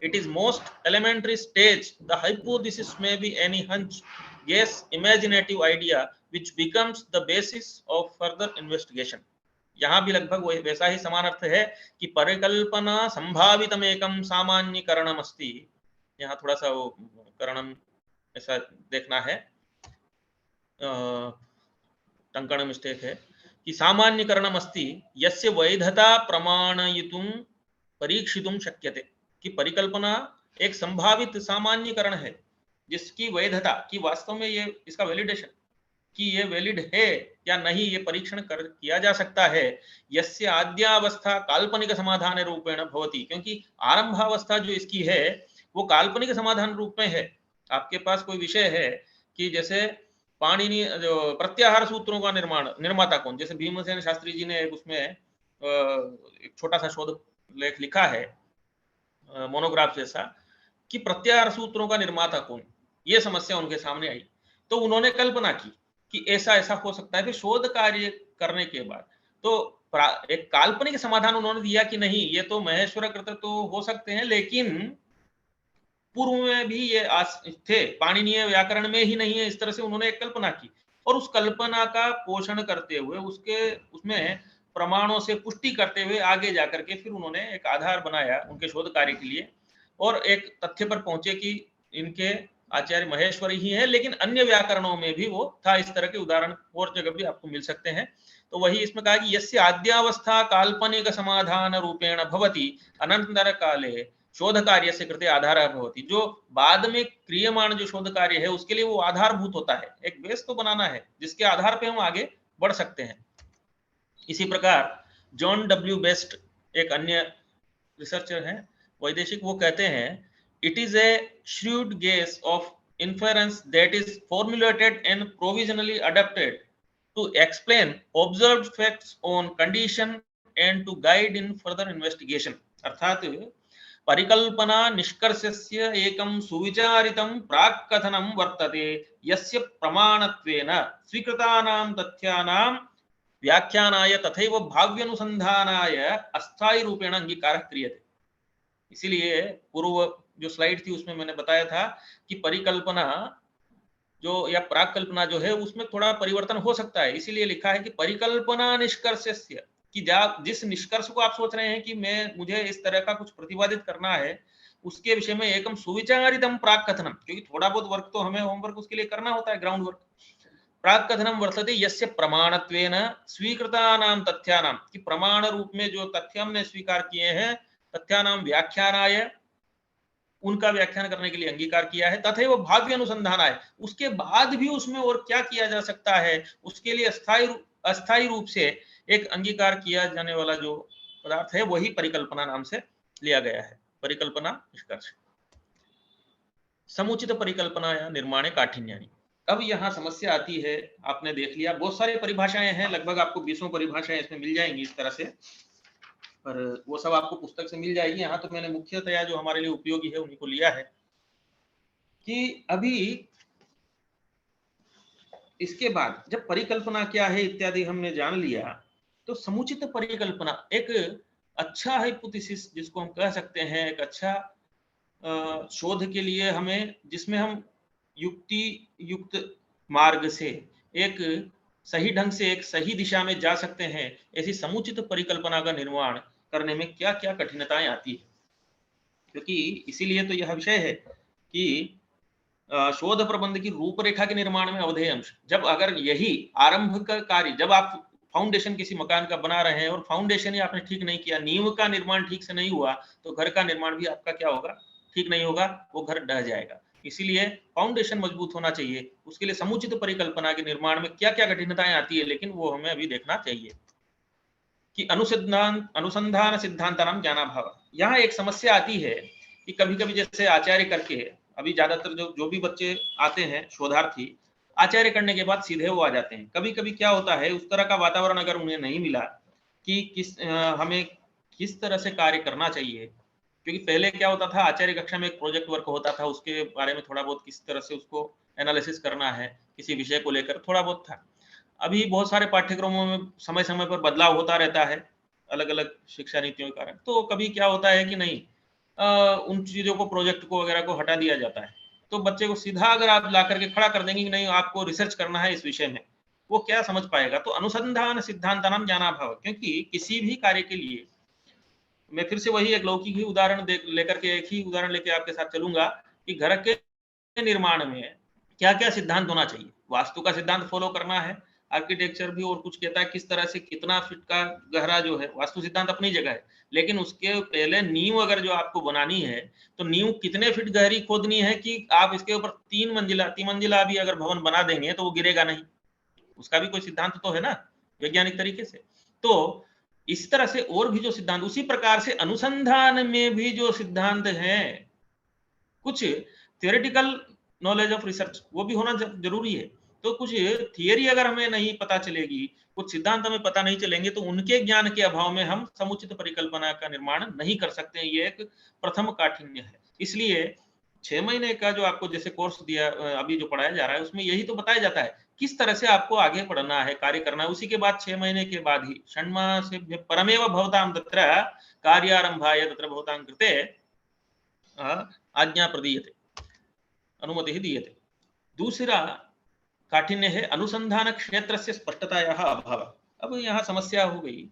It is most elementary stage. The hypothesis may be any hunch, guess, imaginative idea which becomes the basis of further investigation. यहाँ भी लगभग वैसा ही समान अर्थ है कि परिकल्पना संभावितम एकम सामान्यकरणम अस्ति। यहाँ थोड़ा सा वो करणम ऐसा देखना है, टंकण मिस्टेक है, कि सामान्यकरणम अस्ति यस्य वैधता प्रमाणयितुं परीक्षितुं शक्यते। कि परिकल्पना एक संभावित सामान्यकरण है जिसकी वैधता, कि वास्तव में ये इसका वैलिडेशन, कि ये वैलिड है या नहीं, ये परीक्षण किया जा सकता है। यस्य आद्यावस्था काल्पनिक समाधान रूपेण भवति, क्योंकि आरंभावस्था जो इसकी है वो काल्पनिक समाधान रूप में है। आपके पास कोई विषय है कि जैसे पाणिनि जो प्रत्याहार सूत्रों का निर्माता कौन, जैसे भीमसेन शास्त्री जी ने उसमें एक छोटा सा शोध लेख लिखा है, मोनोग्राफ जैसा, कि प्रत्याहार सूत्रों का निर्माता कौन, ये समस्या उनके सामने आई, तो उन्होंने कल्पना की कि ऐसा ऐसा हो सकता है। फिर शोध कार्य करने के बाद तो एक काल्पनिक समाधान उन्होंने दिया कि नहीं, ये तो महेश्वर कृत तो हो सकते हैं, लेकिन पूर्व में भी ये थे, पाणिनीय व्याकरण में ही नहीं है, इस तरह से उन्होंने एक कल्पना की, और उस कल्पना का पोषण करते हुए उसमें प्रमाणों से पुष्टि करते हुए आगे जाकर के फिर उन्होंने एक आधार बनाया उनके शोध कार्य के लिए, और एक तथ्य पर पहुंचे कि इनके आचार्य महेश्वरी ही है, लेकिन अन्य व्याकरणों में भी वो था। इस तरह के उदाहरण और जगह भी आपको मिल सकते हैं। तो वही इसमें कहा कि यस्य आद्यावस्था काल्पनिक समाधान रूपेण भवति अनंतर काले शोध कार्य से कृते आधार भवति। जो बाद में क्रियमाण जो शोध कार्य है उसके लिए वो आधारभूत होता है, एक बेस तो बनाना है जिसके आधार पे हम आगे बढ़ सकते हैं। इसी प्रकार जॉन डब्ल्यू बेस्ट एक अन्य रिसर्चर हैं, वैदेशिक, वो कहते हैं it is a shrewd guess of inference that is formulated and provisionally adapted to explain observed facts on condition and to guide in further investigation। अर्थात परिकल्पना निष्कर्षस्य एकं सुविचारितं प्राक्कथनं वर्तते यस्य प्रमाणत्वेन स्वीकृतानां तथ्यानां व्याख्यानाय तथैव भाव्यानुसंधानाय अस्थायी रूपेण अंगीकारः क्रियते। इसीलिए पूर्व जो स्लाइड थी उसमें मैंने बताया था कि परिकल्पना जो या प्राक कल्पना जो है उसमें थोड़ा परिवर्तन हो सकता है, इसीलिए लिखा है कि परिकल्पना निष्कर्षस्य, कि जिस निष्कर्ष को आप सोच रहे हैं कि मुझे इस तरह का कुछ प्रतिपादित करना है, उसके विषय में एकम सुविचारितम प्राक कथनम, क्योंकि थोड़ा बहुत वर्क तो हमें होमवर्क उसके लिए करना होता है, ग्राउंड वर्क। प्राक कथनम वर्तते यस्य प्रमाणत्वेन स्वीकृतानां तथ्यानां, कि प्रमाण रूप में जो तथ्य हमने स्वीकार किए हैं, तथ्यानां व्याख्यानाय, उनका व्याख्यान करने के लिए अंगीकार किया है। तथैव भाव्य अनुसंधान है, उसके बाद भी उसमें और क्या किया जा सकता है, उसके लिए अस्थायी रूप से एक अंगीकार किया जाने वाला जो पदार्थ है वही परिकल्पना नाम से लिया गया है। परिकल्पना निष्कर्ष। समुचित परिकल्पना या निर्माणे काठिन्यानि। अब यहाँ समस्या आती है, आपने देख लिया बहुत सारी परिभाषाएं हैं, लगभग आपको 20 परिभाषाएं इसमें मिल जाएंगी इस तरह से, पर वो सब आपको पुस्तक से मिल जाएगी। यहाँ तो मैंने मुख्यतया जो हमारे लिए उपयोगी है उन्हीं को लिया है। कि अभी इसके बाद जब परिकल्पना क्या है इत्यादि हमने जान लिया, तो समुचित परिकल्पना एक अच्छा हाइपोथेसिस जिसको हम कह सकते हैं, एक अच्छा शोध के लिए हमें, जिसमें हम युक्ति युक्त मार्ग से एक सही ढंग से एक सही दिशा में जा सकते हैं, ऐसी समुचित परिकल्पना का निर्माण करने में क्या क्या कठिनाइयां आती है। क्योंकि इसीलिए तो यह विषय है कि शोध प्रबंध की रूपरेखा के निर्माण में अवधेय अंश, जब अगर यही आरंभ का कार्य, जब आप फाउंडेशन किसी मकान का बना रहे हैं और फाउंडेशन ही आपने ठीक नहीं किया, नींव का निर्माण ठीक से नहीं हुआ, तो घर का निर्माण भी आपका क्या होगा, ठीक नहीं होगा, वो घर ढह जाएगा। इसीलिए फाउंडेशन मजबूत होना चाहिए, उसके लिए समुचित परिकल्पना के निर्माण में क्या क्या कठिनाइयां आती है, लेकिन वो हमें अभी देखना चाहिए। कि अनुसंधान सिद्धांतानाम ज्ञानाभाव। यहाँ एक समस्या आती है कि कभी कभी जैसे आचार्य करके, अभी ज्यादातर जो भी बच्चे आते हैं शोधार्थी, आचार्य करने के बाद सीधे वो आ जाते हैं। कभी कभी क्या होता है, उस तरह का वातावरण अगर उन्हें नहीं मिला कि हमें किस तरह से कार्य करना चाहिए, क्योंकि पहले क्या होता था, आचार्य कक्षा में एक प्रोजेक्ट वर्क होता था, उसके बारे में थोड़ा बहुत किस तरह से उसको एनालिसिस करना है, किसी विषय को लेकर थोड़ा बहुत था। अभी बहुत सारे पाठ्यक्रमों में समय समय पर बदलाव होता रहता है अलग अलग शिक्षा नीतियों के कारण। तो कभी क्या होता है कि नहीं, उन चीजों को, प्रोजेक्ट को वगैरह को हटा दिया जाता है। तो बच्चे को सीधा अगर आप ला करके खड़ा कर देंगे कि नहीं आपको रिसर्च करना है इस विषय में, वो क्या समझ पाएगा। तो अनुसंधान सिद्धांतानाम ज्ञानाभाव, क्योंकि किसी भी कार्य के लिए, मैं फिर से वही एक लौकिक ही उदाहरण लेकर के एक ही उदाहरण लेके आपके साथ चलूंगा कि घर के निर्माण में क्या क्या सिद्धांत होना चाहिए। वास्तु का सिद्धांत फॉलो करना है, आर्किटेक्चर भी और कुछ कहता है किस तरह से कितना फीट का गहरा जो है, वास्तु सिद्धांत अपनी जगह है, लेकिन उसके पहले नींव अगर जो आपको बनानी है, तो नींव कितने फीट गहरी खोदनी है कि आप इसके ऊपर 3 मंजिला भी अगर भवन बना देंगे तो वो गिरेगा नहीं। उसका भी कोई सिद्धांत तो है ना, वैज्ञानिक तरीके से। तो इस तरह से और भी जो सिद्धांत, उसी प्रकार से अनुसंधान में भी जो सिद्धांत हैं, कुछ थियोरेटिकल नॉलेज ऑफ रिसर्च वो भी होना जरूरी है। तो कुछ थियरी अगर हमें नहीं पता चलेगी, कुछ सिद्धांत हमें पता नहीं चलेंगे, तो उनके ज्ञान के अभाव में हम समुचित परिकल्पना का निर्माण नहीं कर सकते। ये एक प्रथम काठिन्य है। इसलिए 6 महीने का जो आपको जैसे कोर्स दिया, अभी जो पढ़ाया जा रहा है, उसमें यही तो बताया जाता है किस तरह से आपको आगे पढ़ना है, कार्य करना है। उसी के बाद 6 महीने के बाद ही षण्मासेभ्यः परमेव भवतां तत्र कार्यारंभाय तत्र भवतां कृते आज्ञा प्रदीयते, अनुमति दीयते। दूसरा काठिन्य है अनुसंधान क्षेत्र से स्पष्टतायाः अभाव। अब यहाँ समस्या हो गई,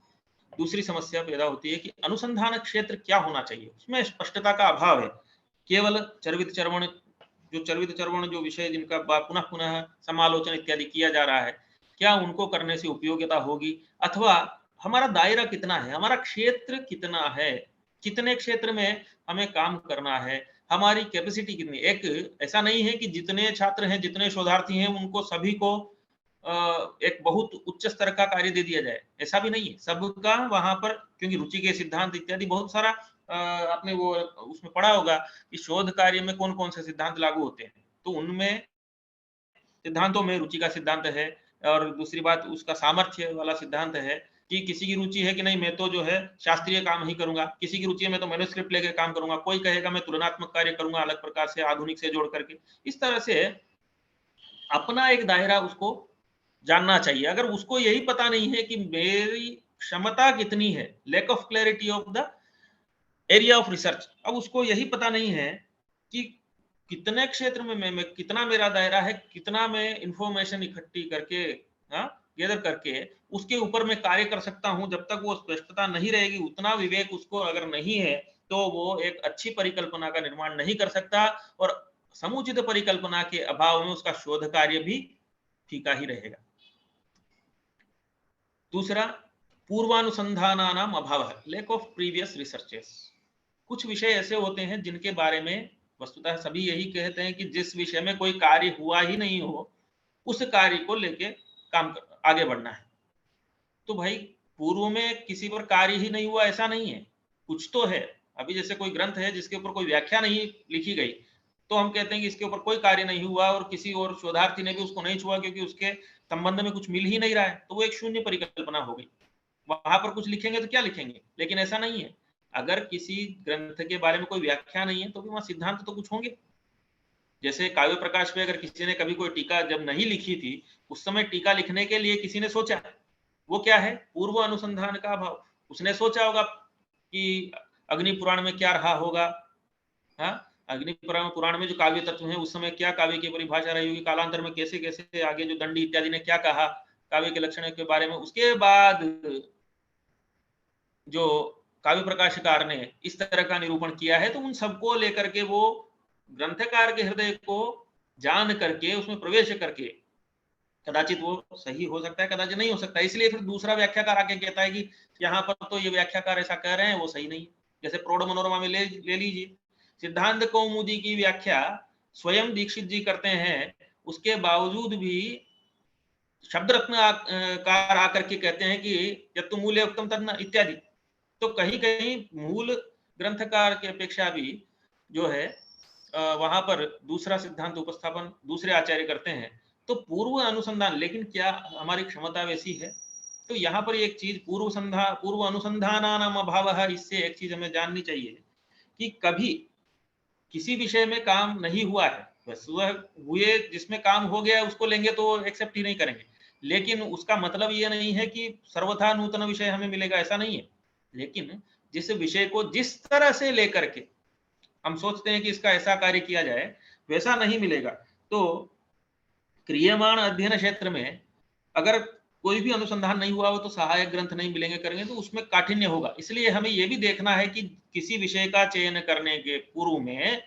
दूसरी समस्या पैदा होती है कि अनुसंधान क्षेत्र क्या होना चाहिए, उसमें स्पष्टता का अभाव है। केवल चर्वित चर्वण जो विषय जिनका पुनः पुनः समालोचन इत्यादि किया जा रहा है, क्या उनको करने से उपयोगिता होगी, अथवा हमारा दायरा कितना है, हमारा क्षेत्र कितना है, कितने क्षेत्र में हमें काम करना है, हमारी कैपेसिटी कितनी। एक ऐसा नहीं है कि जितने छात्र हैं, जितने शोधार्थी हैं, उनको सभी को एक बहुत उच्च स्तर का कार्य दे दिया जाए, ऐसा भी नहीं है। सबका वहां पर, क्योंकि रुचि के सिद्धांत इत्यादि बहुत सारा आपने वो उसमें पढ़ा होगा कि शोध कार्य में कौन कौन से सिद्धांत लागू होते हैं। तो उनमें सिद्धांतों में रुचि का सिद्धांत है, और दूसरी बात उसका सामर्थ्य वाला सिद्धांत है कि किसी की रुचि है कि नहीं मैं तो जो है शास्त्रीय काम ही करूंगा, किसी की रुचि है मैं तो मैन्युस्क्रिप्ट लेकर काम करूंगा, कोई कहेगा मैं तुलनात्मक कार्य करूंगा अलग प्रकार से आधुनिक से जोड़ करके। इस तरह से अपना एक दायरा उसको जानना चाहिए। अगर उसको यही पता नहीं है कि मेरी क्षमता कितनी है, lack of clarity of the area of research, अब उसको यही पता नहीं है कि कितने क्षेत्र में मैं कितना मेरा दायरा है, कितना मैं इंफॉर्मेशन इकट्ठी करके गैदर करके उसके ऊपर मैं कार्य कर सकता हूं। जब तक वो स्पष्टता नहीं रहेगी, उतना विवेक उसको अगर नहीं है, तो वो एक अच्छी परिकल्पना का निर्माण नहीं कर सकता, और समुचित परिकल्पना के अभाव में उसका शोध कार्य भी फीका ही रहेगा। दूसरा, पूर्वानुसंधानानाम अभाव है, लैक ऑफ प्रीवियस रिसर्चेस। कुछ विषय ऐसे होते हैं जिनके बारे में वस्तुतः सभी यही कहते हैं कि जिस विषय में कोई कार्य हुआ ही नहीं हो उस कार्य को लेके आगे बढ़ना है। तो भाई पूर्व में किसी पर कार्य ही नहीं हुआ ऐसा नहीं है, कुछ तो है। अभी जैसे कोई ग्रंथ है जिसके ऊपर कोई व्याख्या नहीं लिखी गई, तो हम कहते हैं कि इसके ऊपर कोई कार्य नहीं हुआ और किसी और शोधार्थी ने भी उसको नहीं छुआ क्योंकि उसके संबंध में कुछ मिल ही नहीं रहा है, तो वो एक शून्य परिकल्पना हो गई। वहां पर कुछ लिखेंगे तो क्या लिखेंगे, लेकिन ऐसा नहीं है। अगर किसी ग्रंथ के बारे में कोई व्याख्या नहीं है तो भी वहां सिद्धांत तो कुछ होंगे। जैसे काव्य प्रकाश पे अगर किसी ने कभी कोई टीका जब नहीं लिखी थी, उस समय टीका लिखने के लिए किसी ने सोचा, वो क्या है, पूर्व अनुसंधान का अभाव। उसने सोचा होगा कि अग्नि पुराण में क्या रहा होगा, हाँ, अग्नि पुराण में जो काव्य तत्व है उस समय क्या काव्य की परिभाषा रही होगी, कालांतर में कैसे कैसे आगे जो दंडी इत्यादि ने क्या कहा काव्य के लक्षण के बारे में। उसके बाद जो काव्य प्रकाशकार ने इस तरह का निरूपण किया है, तो उन सबको लेकर के वो ग्रंथकार के हृदय को जान करके उसमें प्रवेश करके कदाचित वो सही हो सकता है, कदाचित नहीं हो सकता है। इसलिए फिर दूसरा व्याख्याकार आके कहता है कि यहाँ पर तो ये व्याख्याकार ऐसा कह रहे हैं, वो सही नहीं है। जैसे प्रौढ़ मनोरमा में ले लीजिए, सिद्धांत कौमुदी की व्याख्या स्वयं दीक्षित जी करते हैं, उसके बावजूद भी शब्द रत्न कार आकर के कहते हैं कि यत्तु मूल्य उत्तम तद्न इत्यादि। तो कहीं कहीं मूल ग्रंथकार की अपेक्षा भी जो है वहां पर दूसरा सिद्धांत उपस्थापन दूसरे आचार्य करते हैं। तो पूर्व अनुसंधान, लेकिन क्या हमारी क्षमता वैसी है? तो यहाँ पर एक चीज पूर्व अनुसंधानानाम अभावः, इससे एक चीज हमें जाननी चाहिए कि कभी किसी विषय में काम नहीं हुआ है, बस वह हुए जिसमें काम हो गया उसको लेंगे तो एक्सेप्ट ही नहीं करेंगे। लेकिन उसका मतलब ये नहीं है कि सर्वथा नूतन विषय हमें मिलेगा, ऐसा नहीं है। लेकिन जिस विषय को जिस तरह से लेकर के हम सोचते हैं कि इसका ऐसा कार्य किया जाए, वैसा नहीं मिलेगा। तो क्रियमाण अध्ययन क्षेत्र में अगर कोई भी अनुसंधान नहीं हुआ हो तो सहायक ग्रंथ नहीं मिलेंगे करेंगे तो उसमें काठिन्य होगा। इसलिए हमें यह भी देखना है कि किसी विषय का चयन करने के पूर्व में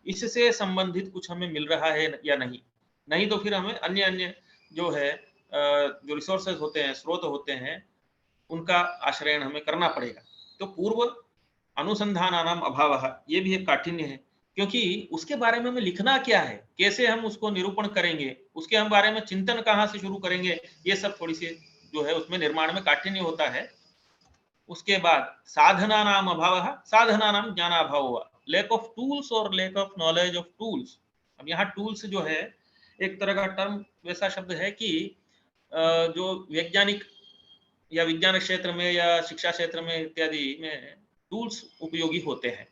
इससे संबंधित कुछ हमें मिल रहा है या नहीं। नहीं तो फिर हमें अन्य अन्य जो है जो रिसोर्सेज होते हैं, स्रोत होते हैं, उनका आश्रयन हमें करना पड़ेगा। तो पूर्व अनुसंधानानाम अभावः, ये भी एक काठिन्य है, क्योंकि उसके बारे में हमें लिखना क्या है, कैसे हम उसको निरूपण करेंगे, उसके हम बारे में चिंतन कहाँ से शुरू करेंगे, ये सब थोड़ी सी जो है उसमें निर्माण में काठिन्य होता है। उसके बाद साधना नाम अभावः, साधना नाम ज्ञानाभाव हुआ, लैक ऑफ टूल्स और lack of knowledge of tools. अब यहाँ टूल्स जो है एक तरह का टर्म वैसा शब्द है कि जो वैज्ञानिक या विज्ञान क्षेत्र में या शिक्षा क्षेत्र में इत्यादि में टूल्स उपयोगी होते हैं,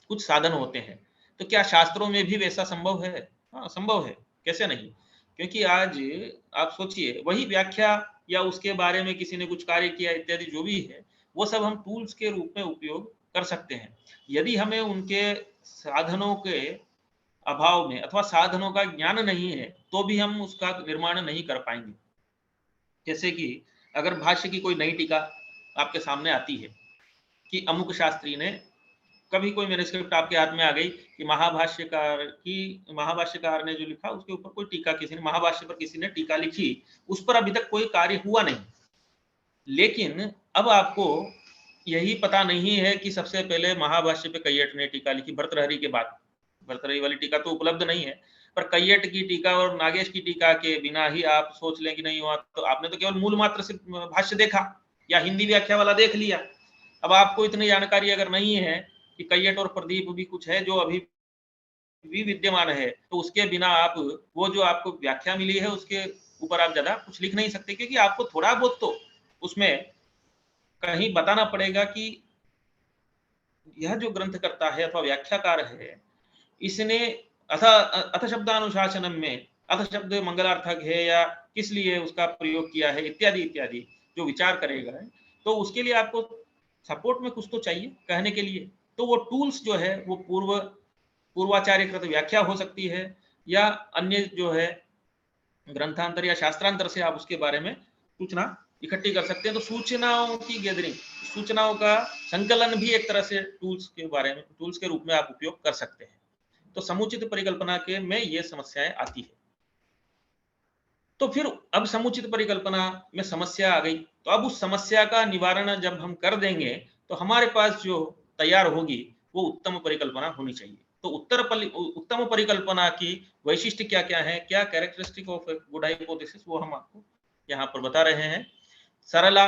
कुछ साधन होते हैं। तो क्या शास्त्रों में भी वैसा संभव है? हाँ, संभव है, कैसे नहीं। क्योंकि आज आप सोचिए, वही व्याख्या या उसके बारे में किसी ने कुछ कार्य किया इत्यादि जो भी है, वो सब हम टूल्स के रूप में उपयोग कर सकते हैं। यदि हमें उनके साधनों के अभाव में अथवा साधनों का ज्ञान नहीं है तो भी हम उसका निर्माण नहीं कर पाएंगे। जैसे कि अगर भाष्य की कोई नई टीका आपके सामने आती है कि अमुक शास्त्री ने, कभी कोई मैन्युस्क्रिप्ट आपके हाथ में आ गई कि महाभाष्यकार ने जो लिखा उसके ऊपर कोई टीका, किसी ने महाभाष्य पर किसी ने टीका लिखी, उस पर अभी तक कोई कार्य हुआ नहीं। लेकिन अब आपको यही पता नहीं है कि सबसे पहले महाभाष्य पे कैयट ने टीका लिखी भर्तृहरि के बाद। भर्तृहरि वाली टीका तो उपलब्ध नहीं है, पर कैयट की टीका और नागेश की टीका के बिना ही आप सोच लें कि नहीं हुआ, तो आपने तो केवल मूल मात्र से भाष्य देखा या हिंदी व्याख्या वाला देख लिया। अब आपको इतनी जानकारी अगर नहीं है कि कैयट और प्रदीप भी कुछ है जो अभी भी विद्यमान है, तो उसके बिना आप वो जो आपको व्याख्या मिली है उसके ऊपर आप ज्यादा कुछ लिख नहीं सकते, क्योंकि आपको थोड़ा बहुत तो उसमें कहीं बताना पड़ेगा कि यह जो ग्रंथ करता है अथवा व्याख्याकार है, इसने अथ शब्दानुशासनम में अथ शब्द मंगलार्थक है या किस लिए उसका प्रयोग किया है इत्यादि इत्यादि जो विचार करेगा, तो उसके लिए आपको सपोर्ट में कुछ तो चाहिए कहने के लिए। तो वो टूल्स जो है वो पूर्वाचार्यकृत व्याख्या हो सकती है या अन्य जो है ग्रंथांतर या शास्त्रांतर से आप उसके बारे में सूचना इकट्ठी कर सकते हैं। तो सूचनाओं की गैदरिंग, सूचनाओं का संकलन भी एक तरह से टूल्स के रूप में आप उपयोग कर सकते हैं। तो समुचित परिकल्पना के में ये समस्याएं आती है। तो फिर अब समुचित परिकल्पना में समस्या आ गई, तो अब उस समस्या का निवारण जब हम कर देंगे तो हमारे पास जो तैयार होगी वो उत्तम परिकल्पना होनी चाहिए। तो उत्तम परिकल्पना की वैशिष्ट्य क्या क्या है, क्या कैरेक्टरिस्टिक ऑफ गुड हाइपोथेसिस, वो हम आपको यहाँ पर बता रहे हैं। सरला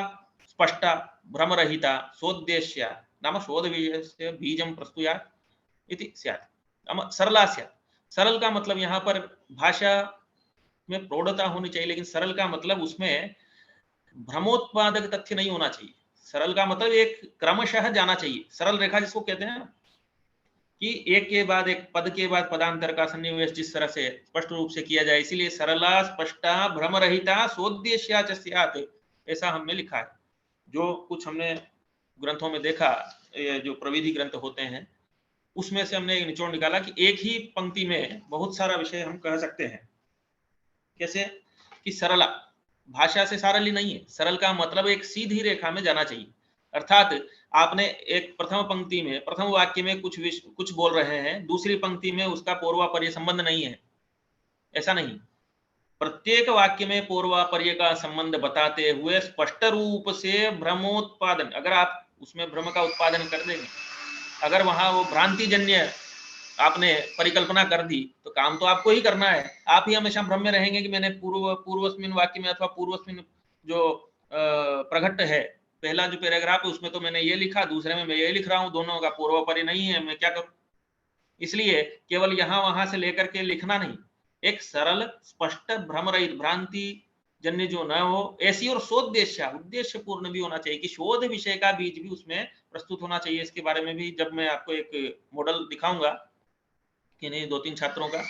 स्पष्टा भ्रमरहिता सोद्देश्या नाम शोधविषयस्य बीजं प्रस्तुयात् इति स्यात्। नाम सरला स्यात्। सरल का मतलब यहाँ पर भाषा में प्रौढ़ता होनी चाहिए, लेकिन सरल का मतलब उसमें भ्रमोत्पादक तथ्य नहीं होना चाहिए। सरल का मतलब एक क्रमशः जाना चाहिए। सरल रेखा जिसको कहते हैं कि एक के बाद एक, पद के बाद पदांतर का सन्निवेश जिस तरह से स्पष्ट रूप से किया जाए, इसीलिए सरला स्पष्टा भ्रमरहिता सोद्देश्या च स्यात्, ऐसा हमने लिखा है। जो कुछ हमने ग्रंथों में देखा, जो प्रविधि ग्रंथ होते हैं, उसमें से हमने एक निचोड़ निकाला कि एक ही पंक्ति में बहुत सारा विषय हम कह सकते हैं। कैसे कि सरला भाषा से सारली नहीं है। सरल का मतलब एक सीधी रेखा में जाना चाहिए, अर्थात आपने एक प्रथम पंक्ति में, प्रथम वाक्य में कुछ बोल रहे हैं, दूसरी पंक्ति में उसका पूर्वापर्य संबंध नहीं है, ऐसा नहीं। प्रत्येक वाक्य में पूर्वापर्य का संबंध बताते हुए स्पष्ट रूप से भ्रमोत्पादन, अगर आप उसमें भ्रम का उत्पादन कर देंगे, अगर वहां वो भ्रांतिजन्य आपने परिकल्पना कर दी, तो काम तो आपको ही करना है। आप ही हमेशा भ्रम में रहेंगे कि मैंने पूर्वस्मिन वाक्य में अथवा पूर्वस्मिन जो प्रघट्ट है, पहला जो पैराग्राफ है उसमें तो मैंने ये लिखा, दूसरे में मैं ये लिख रहा हूँ, दोनों का पूर्वापर्य नहीं है, मैं क्या करूं। इसलिए केवल यहां वहां से लेकर के लिखना नहीं, एक सरल स्पष्ट भ्रम रहित भ्रांति जन्य जो न हो ऐसी, और शोधोद्देश्य उद्देश्य पूर्ण भी होना चाहिए कि शोध विषय का बीज भी उसमें प्रस्तुत होना चाहिए। इसके बारे में भी जब मैं आपको एक मॉडल दिखाऊंगा कि नहीं, 2-3 छात्रों का,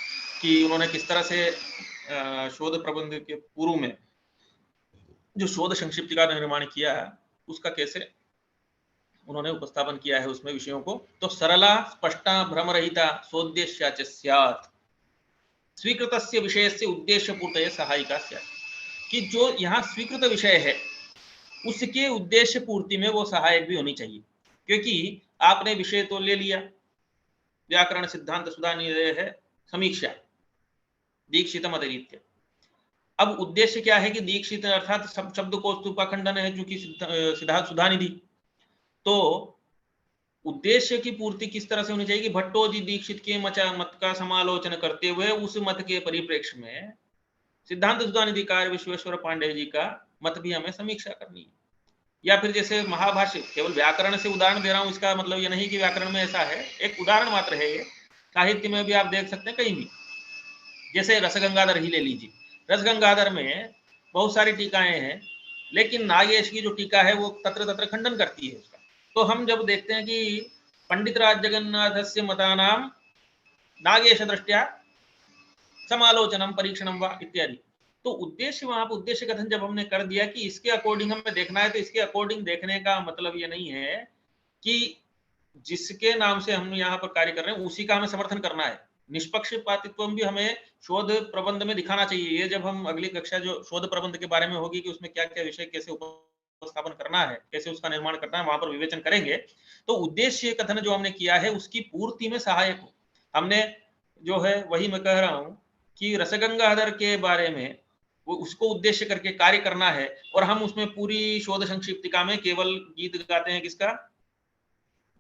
कि उन्होंने किस तरह से शोध प्रबंध के पूर्व में जो शोध संक्षिप्तिका निर्माण किया है उसका कैसे उन्होंने उपस्थापन किया है उसमें विषयों को। तो सरला स्पष्टा भ्रमरहिता सोद्देश्या च स्यात् स्वीकृतस्य विषयस्य उद्देश्यपूर्तये सहायिका स्यात्, कि जो यहाँ स्वीकृत विषय है उसके उद्देश्य पूर्ति में वो सहायक भी होनी चाहिए। क्योंकि आपने विषय तो ले लिया, व्याकरण सिद्धांत सुधानिधेय है समीक्षा दीक्षितम अतिरित्य। अब उद्देश्य क्या है कि दीक्षित अर्थात शब्दकोश का खंडन है, जो कि सिद्धांत सुधानिधि। तो उद्देश्य की पूर्ति किस तरह से होनी चाहिए कि भट्टो जी दीक्षित के मत का समालोचन करते हुए उस मत के परिप्रेक्ष्य में सिद्धांत सुधानिधि कार्य विश्वेश्वर पांडे जी का मत भी हमें समीक्षा करनी है। या फिर जैसे महाभाष्य, केवल व्याकरण से उदाहरण दे रहा हूं, इसका मतलब ये नहीं कि व्याकरण में ऐसा है, एक उदाहरण मात्र है ये। साहित्य में भी आप देख सकते हैं कहीं भी, जैसे रसगंगाधर ही ले लीजिए। रसगंगाधर में बहुत सारी टीकाएं हैं, लेकिन नागेश की जो टीका है वो तत्र तत्र खंडन करती है उसका। तो हम जब देखते हैं कि पंडित राज जगन्नाथस्य मतानाम नागेश दृष्टिया समालोचनम परीक्षणम वा इत्यादि, तो उद्देश्य वहां पर उद्देश्य कथन जब हमने कर दिया कि इसके अकॉर्डिंग हमें देखना है, तो इसके अकॉर्डिंग देखने का मतलब ये नहीं है कि जिसके नाम से हम यहाँ पर कार्य कर रहे हैं उसी का हमें समर्थन करना है। निष्पक्षपातित्व भी हमें शोध प्रबंध में दिखाना चाहिए। ये जब हम अगली कक्षा जो शोध प्रबंध के बारे में होगी कि उसमें क्या क्या विषय कैसे उपस्थापन करना है, कैसे उसका निर्माण करना है, वहां पर विवेचन करेंगे। तो उद्देश्य कथन जो हमने किया है उसकी पूर्ति में सहायक हो। हमने जो है वही मैं कह रहा हूं कि रसगंगाधर के बारे में वो उसको उद्देश्य करके कार्य करना है, और हम उसमें पूरी शोध संक्षिप्तिका में केवल गीत गाते हैं किसका,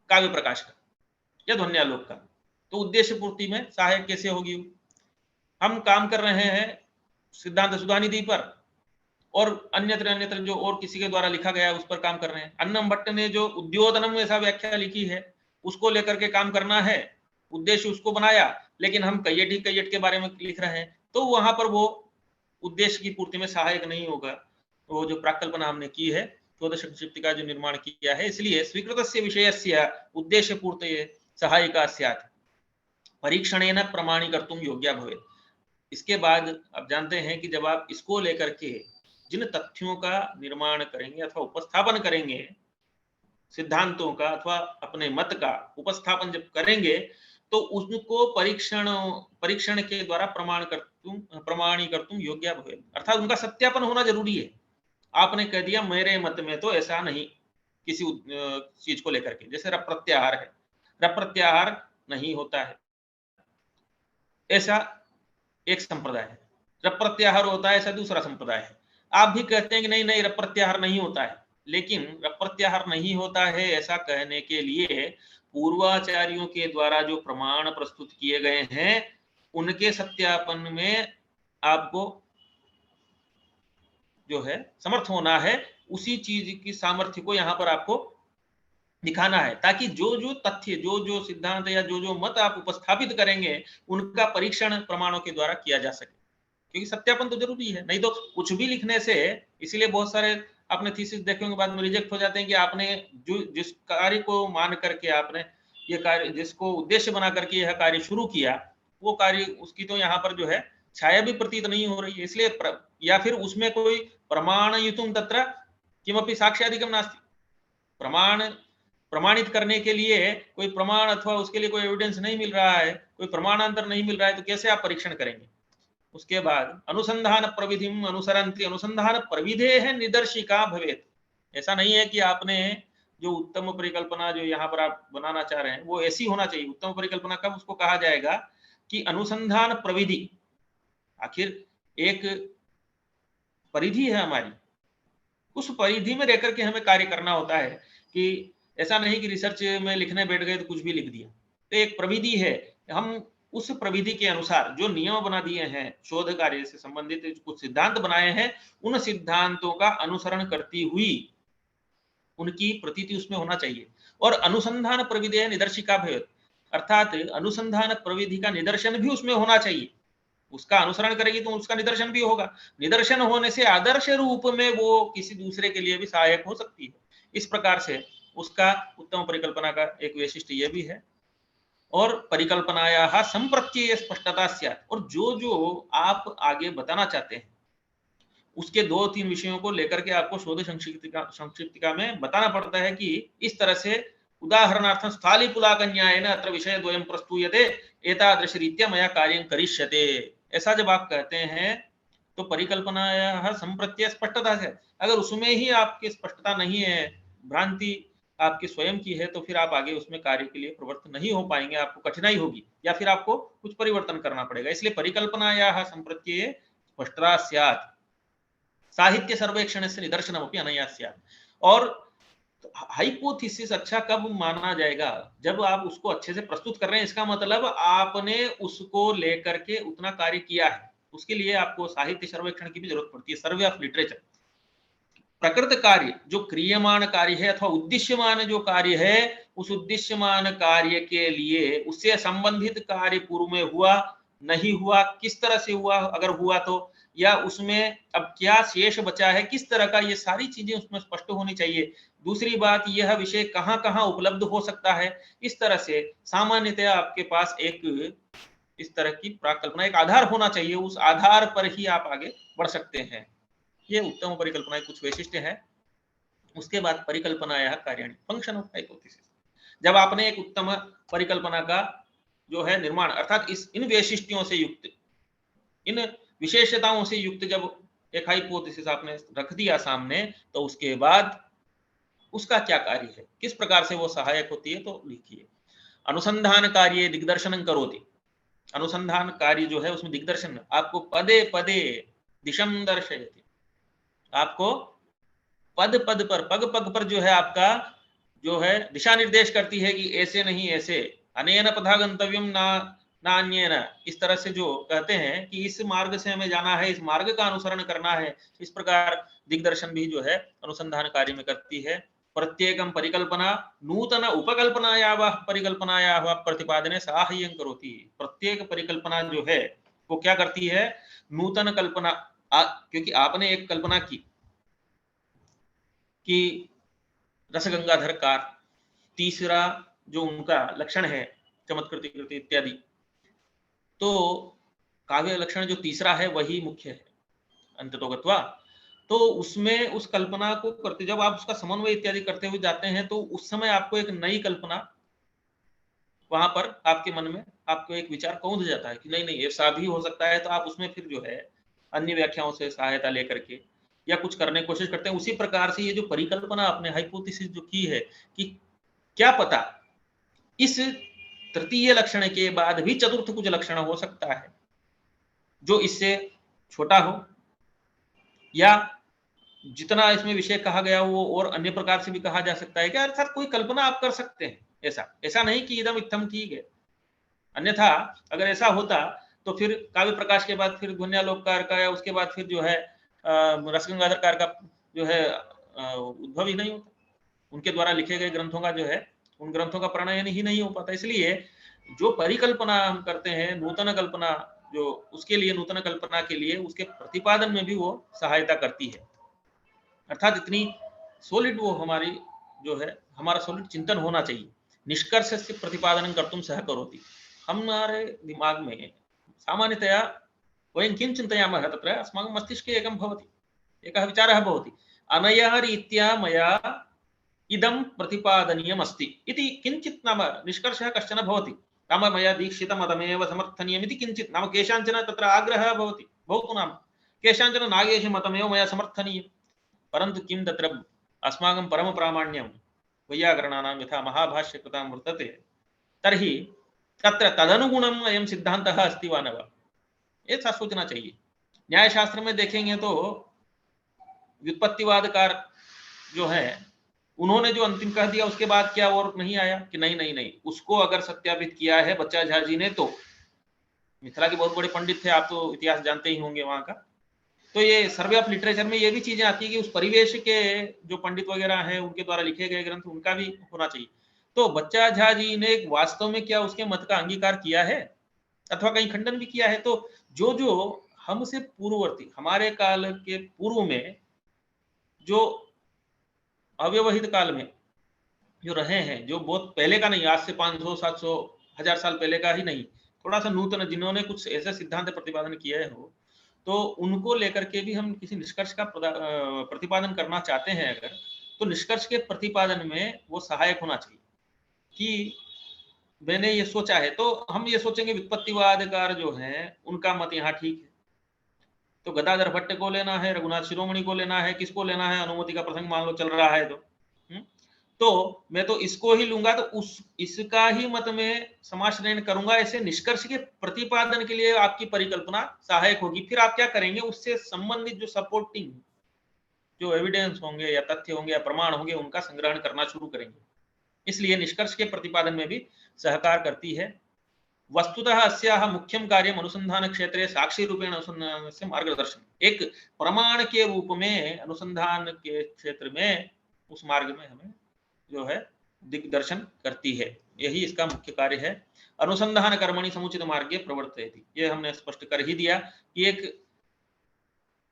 काव्य प्रकाश का या ध्वन्यालोक का। तो उद्देश्य पूर्ति में सहायक कैसे होगी। हम काम कर रहे हैं सिद्धांत सुधानिधि पर, और अन्यत्र जो और किसी के द्वारा लिखा गया है उस पर काम कर रहे हैं। अन्नम भट्ट ने जो उद्योतनम ऐसा व्याख्या लिखी है उसको लेकर के काम करना है, उद्देश्य उसको बनाया, लेकिन हम कैयट के बारे में लिख रहे हैं, तो वहां पर वो उद्देश्य की पूर्ति में सहायक नहीं होगा। वो जो प्राकल्पना हमने की है शोध संक्षिप्तिका जो निर्माण किया है, इसलिए स्वीकृतस्य विषयस्य उद्देश्य पूर्तये सहायिका स्यात् परीक्षणेन प्रमाणीकर्तुं योग्या भवेत्। इसके बाद आप जानते हैं कि जब आप इसको लेकर के जिन तथ्यों का निर्माण करेंगे अथवा उपस्थापन करेंगे, सिद्धांतों का अथवा अपने मत का उपस्थापन जब करेंगे, तो उनको परीक्षण के द्वारा प्रमाणीकर्तुं योग्या भवेत्, अर्थात उनका सत्यापन होना जरूरी है। आपने कह दिया मेरे मत में तो ऐसा नहीं किसी चीज को लेकर के, जैसे रप प्रत्याहार है, रप प्रत्याहार नहीं होता है, ऐसा एक संप्रदाय है। रप प्रत्याहार होता है ऐसा दूसरा संप्रदाय है। आप भी कहते हैं कि नहीं रप प्रत्याहार नहीं होता है, लेकिन रप प्रत्याहार नहीं होता है ऐसा कहने के लिए पूर्वाचार्यों के द्वारा जो प्रमाण प्रस्तुत किए गए हैं उनके सत्यापन में आपको जो है समर्थ होना है, उसी चीज की सामर्थ्य को यहाँ पर आपको दिखाना है, ताकि जो जो तथ्य, जो जो सिद्धांत या जो जो मत आप उपस्थापित करेंगे उनका परीक्षण प्रमाणों के द्वारा किया जा सके। क्योंकि सत्यापन तो जरूरी है, नहीं तो कुछ भी लिखने से, इसीलिए बहुत सारे आपने थीसिस देखे होंगे बाद में रिजेक्ट हो जाते हैं कि आपने जो जिस कार्य को मान करके आपने ये कार्य, जिसको उद्देश्य बना करके यह कार्य शुरू किया, वो कार्य उसकी तो यहाँ पर जो है छाया भी प्रतीत नहीं हो रही है। इसलिए या फिर उसमें कोई प्रमाणयुतुम तत्र किमपि साक्ष्यादिकम नास्ति, प्रमाणित करने के लिए कोई प्रमाण अथवा उसके लिए कोई एविडेंस नहीं मिल रहा है, कोई प्रमाणांतर नहीं मिल रहा है, तो कैसे आप परीक्षण करेंगे। उसके बाद अनुसंधान प्रविधिम अनुसरन्ति, अनुसंधान प्रविधे है निदर्शिका भवेत। ऐसा नहीं है कि आपने जो उत्तम परिकल्पना जो यहाँ पर आप बनाना चाह रहे हैं वो ऐसी होना चाहिए। उत्तम परिकल्पना कब उसको कहा जाएगा कि अनुसंधान प्रविधि, आखिर एक परिधि है हमारी, उस परिधि में रहकर के हमें कार्य करना होता है, कि ऐसा नहीं कि रिसर्च में लिखने बैठ गए तो कुछ भी लिख दिया। तो एक प्रविधि है, हम उस प्रविधि के अनुसार जो नियम बना दिए हैं, शोध कार्य से संबंधित कुछ सिद्धांत बनाए हैं, उन सिद्धांतों का अनुसरण करती हुई उनकी प्रतीति उसमें होना चाहिए। और अनुसंधान प्रविधि निदर्शिका भवेत्, अर्थात अनुसंधान प्रविधि का निदर्शन भी उसमें होना चाहिए। उसका अनुसरण करेगी तो उसका निदर्शन भी होगा। निदर्शन होने से आदर्श रूप में वो किसी दूसरे के लिए भी सहायक हो सकती है। इस प्रकार से उसका उत्तम परिकल्पना का एक वैशिष्ट्य यह भी है। और परिकल्पनायाः संप्रत्यय स्पष्टता स्यात्, और जो जो आप आगे बताना चाहते हैं उसके 2-3 विषयों को लेकर के आपको शोध संक्षिप्तिका में बताना पड़ता है कि इस तरह से, उदाहरणार्थं स्थालीपुलाकन्यायेन अत्र विषयद्वयं प्रस्तूयते एतादृशरीत्या मया कार्यं करिष्यते, ऐसा जब आप कहते हैं तो परिकल्पनायाः संप्रत्यय स्पष्टता है। अगर उसमें ही आपकी स्पष्टता नहीं है, भ्रांति आपकी स्वयं की है, तो फिर आप आगे उसमें कार्य के लिए प्रवृत्त नहीं हो पाएंगे, आपको कठिनाई होगी या फिर आपको कुछ परिवर्तन करना पड़ेगा। इसलिए परिकल्पनायाः संप्रत्यये स्पष्टता स्यात्, साहित्य सर्वेक्षण से निदर्शनम अपनी अनया स्यात्। और हाइपोथेसिस अच्छा कब माना जाएगा, जब आप उसको अच्छे से प्रस्तुत कर रहे हैं, इसका मतलब आपने उसको लेकर के उतना कार्य किया है। उसके लिए आपको साहित्य सर्वेक्षण की भी जरूरत पड़ती है, सर्वे ऑफ लिटरेचर। प्रकृत कार्य जो क्रियमान कार्य है अथवा उद्देश्यमान जो कार्य है, उस उद्देश्यमान कार्य के लिए उससे संबंधित कार्य पूर्व में हुआ नहीं हुआ, किस तरह से हुआ, अगर हुआ तो, या उसमें अब क्या शेष बचा है, किस तरह का, ये सारी चीजें उसमें स्पष्ट होनी चाहिए। दूसरी बात, यह विषय कहाँ कहाँ उपलब्ध हो सकता है। इस तरह से सामान्यतः आपके पास एक इस तरह की प्राकल्पना, एक आधार होना चाहिए, उस आधार पर ही आप आगे बढ़ सकते हैं। ये उत्तम परिकल्पना कुछ वैशिष्ट्य है। उसके बाद परिकल्पनायाः कार्याणि, फंक्शन ऑफ हाइपोथेसिस। जब आपने एक उत्तम परिकल्पना का जो है निर्माण, अर्थात इन वैशिष्ट्यों से युक्त, इन विशेषताओं से युक्त जब एक हाइपोथेसिस आपने रख दिया सामने, तो उसके बाद उसका क्या कार्य है, किस प्रकार से वो सहायक होती है, तो लिखिए। अनुसंधान कार्य दिग्दर्शनं करोति, अनुसंधान कार्य जो है उसमें दिग्दर्शन, आपको पदे पदे दिशम दर्शयति, आपको पद पद पर, पग पग पर जो है आपका जो है दिशा निर्देश करती है कि ऐसे नहीं ऐसे, अनेन पथा गंतव्यम नान्येन, इस तरह से जो कहते हैं कि इस मार्ग से हमें जाना है, इस मार्ग का अनुसरण करना है। इस प्रकार दिग्दर्शन भी जो है अनुसंधान कार्य में करती है। प्रत्येकम परिकल्पना नूतन उपकल्पनायाः परिकल्पनायाः प्रतिपादने साहाय्यं करोति, प्रत्येक परिकल्पना जो है वो क्या करती है, नूतन कल्पना, क्योंकि आपने एक कल्पना की कि रसगंगाधर कार, तीसरा जो उनका लक्षण है चमत्कृति कृति इत्यादि, तो काव्य लक्षण जो तीसरा है वही मुख्य है अंततो गत्वा। तो उसमें उस कल्पना को करते, जब आप उसका समन्वय इत्यादि करते हुए जाते हैं, तो उस समय आपको एक नई कल्पना, वहां पर आपके मन में आपको एक विचार कौंध जाता है कि नहीं नहीं ऐसा भी हो सकता है, तो आप उसमें फिर जो है अन्य व्याख्याओं से सहायता लेकर के या कुछ करने की कोशिश करते हैं। उसी प्रकार से ये जो परिकल्पना आपने हाइपोथेसिस जो की है कि क्या पता इस तृतीय लक्षण के बाद भी चतुर्थ कुछ लक्षण हो सकता है जो इससे छोटा हो, या जितना इसमें विषय कहा गया वो और अन्य प्रकार से भी कहा जा सकता है क्या, अर्थात कोई कल्पना आप कर सकते हैं। ऐसा ऐसा नहीं कि इदम इत्थम ठीक है। अन्यथा अगर ऐसा होता तो फिर काव्य प्रकाश के बाद फिर ध्वन्यालोककार का या उसके बाद फिर जो है रसगंगाधरकार का जो है उद्भव ही नहीं होता। उनके द्वारा लिखे गए ग्रंथों का जो है उन ग्रंथों का प्रणयन ही नहीं हो पाता। इसलिए जो परिकल्पना हम करते हैं, नूतन कल्पना, जो उसके लिए नूतन कल्पना के लिए उसके प्रतिपादन में भी वो सहायता करती है। अर्थात इतनी सॉलिड वो हमारी जो है हमारा सॉलिड चिंतन होना चाहिए। निष्कर्ष से प्रतिपादन कर्तुं सहकरोति। हमारे दिमाग में सामान्यतया वयं किं चिन्तयामः, तत्र अस्माकं मस्तिष्के एकं भवति, एकः विचारः भवति, अनया रीत्या मया इदं प्रतिपादनीयम् अस्ति इति किञ्चित् नाम निष्कर्षः कश्चन भवति। नाम मया दीक्षितमतमेव समर्थनीयम् इति किञ्चित् नाम केषाञ्चन तत्र आग्रहः भवति, भवतु नाम केषाञ्चन नागेशमतमेव मया समर्थनीयम्। परन्तु किं तत्र अस्माकं परमप्रामाण्यं वैयाकरणानां यथा महाभाष्यकृतां वर्तते, तर्हि तत्र तदनुगुणम् अयं सिद्धान्तः अस्ति वा न वा, ऐसा सोचना चाहिए। न्यायशास्त्र में देखेंगे तो व्युत्पत्तिवादकार जो है उन्होंने जो अंतिम कह दिया उसके बाद क्या और नहीं आया कि नहीं नहीं नहीं, उसको अगर सत्यापित किया है बच्चा झा जी ने, तो मिथिला के बहुत बड़े पंडित थे, आप तो इतिहास जानते ही होंगे वहां का, तो ये सर्वे ऑफ लिटरेचर में ये भी चीजें आती है कि उस परिवेश के जो पंडित वगैरह हैं उनके द्वारा लिखे गए ग्रंथ उनका भी होना चाहिए। तो बच्चा झा जी ने वास्तव में क्या उसके मत का अंगीकार किया है अथवा कहीं खंडन भी किया है? तो जो जो हमसे पूर्ववर्ती हमारे काल के पूर्व में जो अव्यवहित काल में जो रहे हैं, जो बहुत पहले का नहीं, आज से 500 700 1000 साल पहले का ही नहीं, थोड़ा सा नूतन, जिन्होंने कुछ ऐसे सिद्धांत प्रतिपादन किए हो, तो उनको लेकर के भी हम किसी निष्कर्ष का प्रतिपादन करना चाहते हैं अगर, तो निष्कर्ष के प्रतिपादन में वो सहायक होना चाहिए कि मैंने ये सोचा है। तो हम ये सोचेंगे व्युत्पत्तिवादकार जो हैं उनका मत यहाँ ठीक है, तो गदाधर भट्ट को लेना है, रघुनाथ शिरोमणि को लेना है, किसको लेना है, अनुमति का प्रसंग मान लो चल रहा है तो मैं तो इसको ही लूंगा, तो इसका ही मत में समाश्रयण करूंगा। ऐसे निष्कर्ष के प्रतिपादन के लिए आपकी परिकल्पना सहायक होगी। फिर आप क्या करेंगे, उससे संबंधित जो सपोर्टिंग जो एविडेंस होंगे या तथ्य होंगे या प्रमाण होंगे उनका संग्रहण करना शुरू करेंगे। इसलिए निष्कर्ष के प्रतिपादन में भी सहकार करती है। वस्तुतः अस्याः मुख्यं कार्यम् अनुसंधान क्षेत्रे साक्षी रूपेण अनुसंधानस्य मार्गदर्शन, एक प्रमाण के रूप में अनुसंधान के क्षेत्र में उस मार्ग में हमें जो है दिग्दर्शन करती है, यही इसका मुख्य कार्य है। अनुसंधान कर्मणि समुचित मार्गे प्रवर्तयति, ये हमने स्पष्ट कर ही दिया कि एक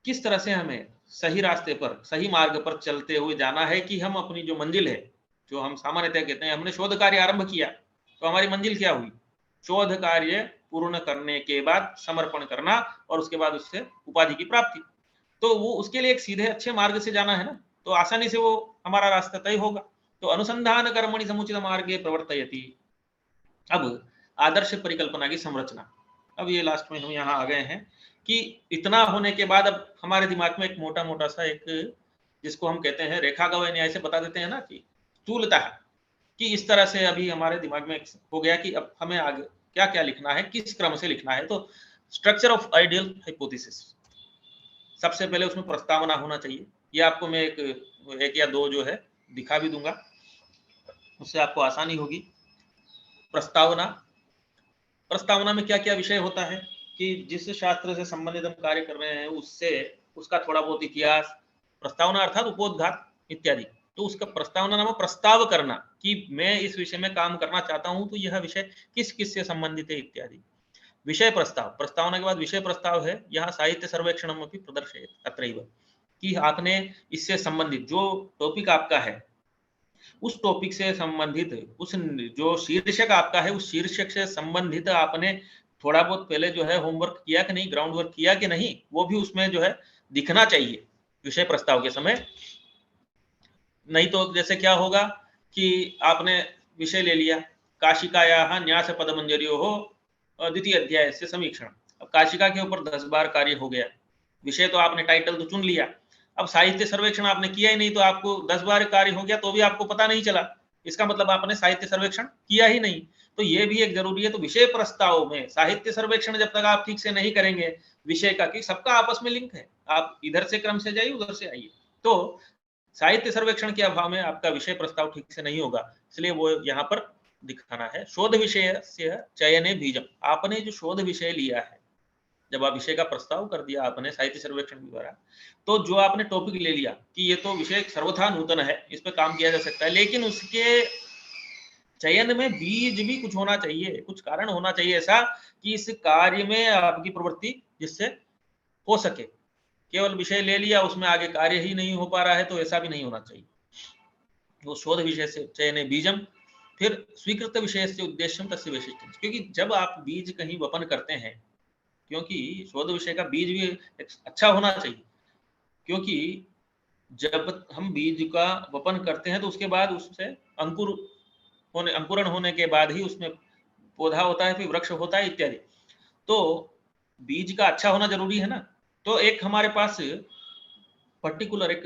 किस तरह से हमें सही रास्ते पर सही मार्ग पर चलते हुए जाना है कि हम अपनी जो मंजिल है, जो हम सामान्यतः कहते हैं हमने शोध कार्य आरंभ किया, तो हमारी मंजिल क्या हुई, शोध कार्य पूर्ण करने के बाद समर्पण करना और उसके बाद उससे उपाधि की प्राप्ति। तो वो उसके लिए एक सीधे अच्छे मार्ग से जाना है ना, तो आसानी से वो हमारा रास्ता तय होगा। तो अनुसंधान कर्मणि समुचित मार्गे प्रवर्तयति। अब आदर्श परिकल्पना की संरचना, अब ये लास्ट में हम यहाँ आ गए हैं कि इतना होने के बाद अब हमारे दिमाग में एक मोटा मोटा सा एक, जिसको हम कहते हैं रेखा गवय न्याय से बता देते हैं ना कि स्थूलता है, कि इस तरह से अभी हमारे दिमाग में हो गया कि अब हमें आगे क्या क्या लिखना है, किस क्रम से लिखना है। तो स्ट्रक्चर ऑफ आइडियल हाइपोथेसिस, सबसे पहले उसमें प्रस्तावना होना चाहिए। ये आपको मैं एक या दो जो है दिखा भी दूंगा, उससे आपको आसानी होगी। प्रस्तावना, प्रस्तावना में क्या क्या विषय होता है कि जिस शास्त्र से संबंधित हम कार्य कर रहे हैं उससे उसका थोड़ा बहुत इतिहास, प्रस्तावना अर्थात उपोद्घात इत्यादि। तो उसका प्रस्तावना नाम प्रस्ताव करना कि मैं इस विषय में काम करना चाहता हूं, तो यह विषय किस किस से संबंधित है इत्यादि। विषय प्रस्ताव, प्रस्तावना के बाद विषय प्रस्ताव है। यहाँ साहित्य सर्वेक्षणम अपि प्रदर्शयेत् अत्रैव, कि आपने इससे संबंधित जो टॉपिक आपका है उस टॉपिक से संबंधित उस जो शीर्षक आपका है उस शीर्षक से संबंधित आपने थोड़ा बहुत पहले जो है होमवर्क किया कि नहीं, ग्राउंड वर्क किया कि नहीं, वो भी उसमें जो है दिखना चाहिए विषय प्रस्ताव के समय। नहीं तो जैसे क्या होगा कि आपने विषय ले लिया काशिकायाः न्यास पदमंजर्योः द्वितीय अध्याय से समीक्षण, अब काशिका के ऊपर 10 बार कार्य हो गया, विषय तो आपने टाइटल तो चुन लिया, अब साहित्य सर्वेक्षण आपने किया ही नहीं, तो आपको 10 बार कार्य हो गया तो भी आपको पता नहीं चला, इसका मतलब आपने साहित्य सर्वेक्षण किया ही नहीं। तो ये भी एक जरूरी है। तो विषय प्रस्ताव में साहित्य सर्वेक्षण जब तक आप ठीक से नहीं करेंगे विषय का, कि सबका आपस में लिंक है, आप इधर से क्रम से जाइए उधर से आइए, तो साहित्य सर्वेक्षण के अभाव में आपका विषय प्रस्ताव ठीक से नहीं होगा, इसलिए वो यहाँ पर दिखाना है। शोध विषय से चयने बीजम, आपने जो शोध विषय लिया है, जब आप विषय का प्रस्ताव कर दिया आपने साहित्य सर्वेक्षण के द्वारा, तो जो आपने टॉपिक ले लिया कि ये तो विषय सर्वथा नूतन है, इस पर काम किया जा सकता है, लेकिन उसके चयन में बीज भी कुछ होना चाहिए, कुछ कारण होना चाहिए ऐसा कि इस कार्य में आपकी प्रवृत्ति जिससे हो सके। केवल विषय ले लिया, उसमें आगे कार्य ही नहीं हो पा रहा है, तो ऐसा भी नहीं होना चाहिए। वो शोध विषय से चयने बीजम, फिर स्वीकृत विषय से उद्देश्यम तस्य वैशिष्ट्यम, क्योंकि जब आप बीज कहीं वपन करते हैं, क्योंकि शोध विषय का बीज भी अच्छा होना चाहिए, क्योंकि जब हम बीज का वपन करते हैं तो उसके बाद उससे अंकुरण होने के बाद ही उसमें पौधा होता है, फिर वृक्ष होता है इत्यादि। तो बीज का अच्छा होना जरूरी है ना। तो एक हमारे पास पर्टिकुलर एक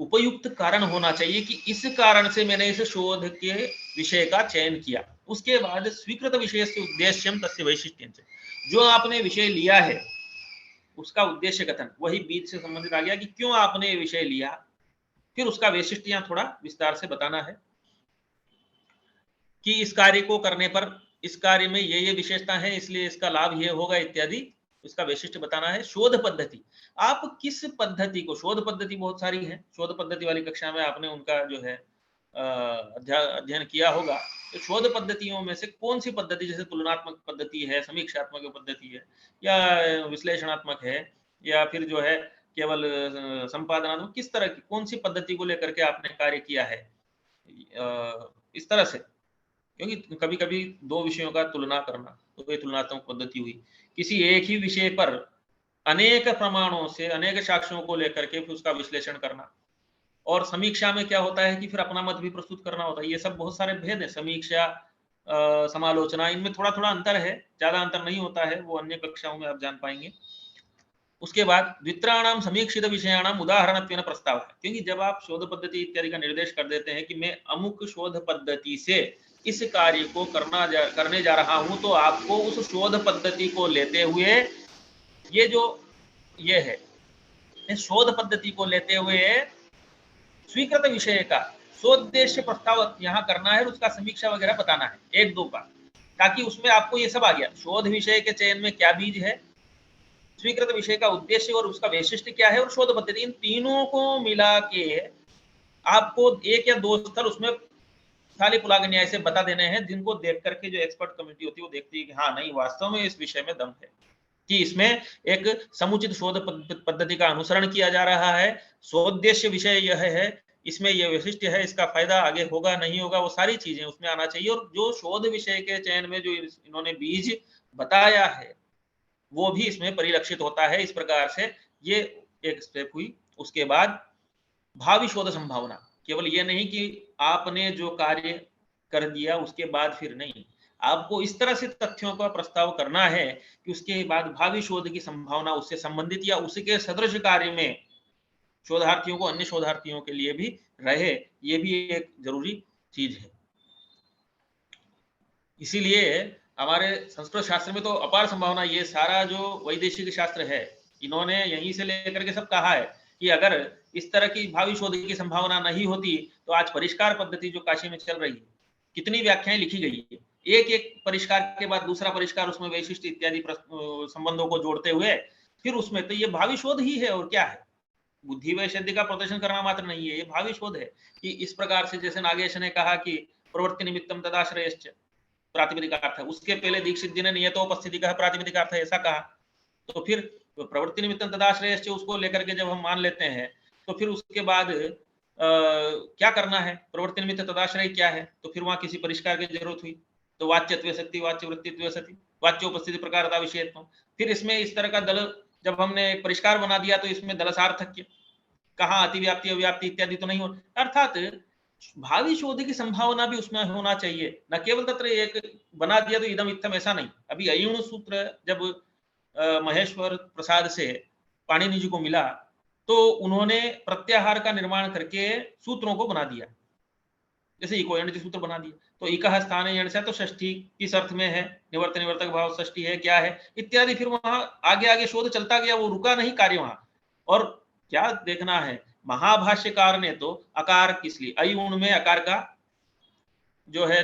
उपयुक्त कारण होना चाहिए कि इस कारण से मैंने इस शोध के विषय का चयन किया। उसके बाद स्वीकृत विषय से उद्देश्यम तस्य वैशिष्ट्यम, जो आपने विषय लिया है उसका उद्देश्य कथन, वही बीज से संबंधित आ गया कि क्यों आपने ये विषय लिया, फिर उसका वैशिष्ट्य यहाँ थोड़ा विस्तार से बताना है कि इस कार्य को करने पर इस कार्य में ये विशेषता है, इसलिए इसका लाभ ये होगा इत्यादि, इसका वैशिष्ट्य बताना है। शोध पद्धति, आप किस पद्धति को, शोध पद्धति बहुत सारी है, शोध पद्धति वाली कक्षा में आपने उनका जो है अध्ययन किया होगा। तो शोध पद्धतियों में से कौन सी पद्धति, जैसे तुलनात्मक पद्धति है, समीक्षात्मक पद्धति है, या विश्लेषणात्मक है, या फिर जो है केवल संपादनात्मक, किस तरह की कौन सी पद्धति को लेकर के आपने कार्य किया है, इस तरह से। क्योंकि कभी कभी दो विषयों का तुलना करना, तो ये तुलनात्मक पद्धति हुई। किसी एक ही विषय पर अनेक प्रमाणों से, अनेक साक्ष्यों को लेकर के फिर उसका विश्लेषण करना। और समीक्षा में क्या होता है कि फिर अपना मत भी प्रस्तुत करना होता है। ये सब बहुत सारे भेद है, समीक्षा समालोचना, इनमें थोड़ा थोड़ा अंतर है, ज्यादा अंतर नहीं होता है, वो अन्य कक्षाओं में आप जान पाएंगे। उसके बाद द्वित्राणाम समीक्षित विषयाणाम उदाहरणत्वेन प्रस्ताव है, क्योंकि जब आप शोध पद्धति इत्यादि का निर्देश कर देते हैं कि मैं अमुक शोध पद्धति से इस कार्य को करने जा रहा हूं, तो आपको उस शोध पद्धति को लेते हुए ये जो ये है, इस शोध पद्धति को लेते हुए स्वीकृत विषय का स्वोद्देश्य प्रस्ताव यहाँ करना है, उसका समीक्षा वगैरह बताना है एक दो का, ताकि उसमें आपको ये सब आ गया, शोध विषय के चयन में क्या बीज है, स्वीकृत विषय का उद्देश्य और उसका वैशिष्ट्य क्या है, और शोध पद्धति, इन तीनों को मिला के आपको एक या दो स्तर उसमें खाली पुलाग न्याय से बता देने हैं, जिनको देख करके जो एक्सपर्ट कमेटी होती है वो देखती है कि हाँ नहीं, वास्तव में इस विषय में दम है, कि इसमें एक समुचित शोध पद्धति का अनुसरण किया जा रहा है, स्वोद्देश्य विषय यह है, इसमें यह वैशिष्ट्य है, इसका फायदा आगे होगा नहीं होगा, वो सारी चीजें उसमें आना चाहिए। और जो शोध विषय के चयन में जो इन्होंने बीज बताया है वो भी इसमें परिलक्षित होता है। इस प्रकार से ये एक स्टेप हुई। उसके बाद भावी शोध संभावना, केवल ये नहीं कि आपने जो कार्य कर दिया उसके बाद फिर नहीं, आपको इस तरह से तथ्यों का प्रस्ताव करना है कि उसके बाद भावी शोध की संभावना उससे संबंधित या उसके सदृश कार्य में शोधार्थियों को, अन्य शोधार्थियों के लिए भी रहे, ये भी एक जरूरी चीज है। इसीलिए हमारे संस्कृत शास्त्र में तो अपार संभावना, ये सारा जो वैदेशिक शास्त्र है इन्होंने यहीं से लेकर के सब कहा है कि अगर इस तरह की भावी शोध की संभावना नहीं होती तो आज परिष्कार पद्धति जो काशी में चल रही है, कितनी व्याख्याएं लिखी गई है, एक एक परिष्कार के बाद दूसरा परिष्कार, उसमें वैशिष्ट इत्यादि संबंधों को जोड़ते हुए फिर उसमें, तो ये भावी शोध ही है और क्या है, बुद्धि वैषयद्य का प्रदर्शन करना मात्र नहीं है, ये भावी शोध है। कि इस प्रकार से जैसे नागेश ने कहा कि प्रवृत्ति निमित्तम तदाश्रयश्च प्रातिपदिकार्थ, उसके पहले दीक्षित जी ने नियतोपस्थिति का प्रातिपदिकार्थ ऐसा कहा, तो फिर प्रवृत्ति निमित्तम तदाश्रयश्च उसको लेकर के जब हम मान लेते हैं तो फिर उसके बाद क्या करना है, प्रवृत्ति निमित्त तदाश्रय क्या है, तो फिर वहां किसी परिष्कार की जरूरत हुई, तो वाच्यत्व सति, वाच्य वृत्तित्व सति, वाच्योपस्थिति प्रकारता विषयत्व। फिर इसमें इस तरह का दल जब हमने परिष्कार बना दिया तो इसमें दलसार्थक्य, कहाँ अतिव्याप्ति अव्याप्ति इत्यादि तो नहीं हो, अर्थात भावी शोध की संभावना भी उसमें होना चाहिए, न केवल तत्र एक बना दिया तो इदम इत्थम, ऐसा नहीं। अभी अयुण सूत्र जब महेश्वर प्रसाद से पाणिनि जी को मिला तो उन्होंने प्रत्याहार का निर्माण करके सूत्रों को बना दिया, जैसे इको एंड सूत्र बना दिया, तो इकह स्थान एंड से तो षष्ठी किस अर्थ में है, निवर्त निवर्तक भाव षष्ठी है क्या है इत्यादि, फिर वहां आगे आगे शोध चलता गया, वो रुका नहीं कार्य वहां। और क्या देखना है, महाभाष्यकार ने तो अकार किस लिए, अयुण में अकार का जो है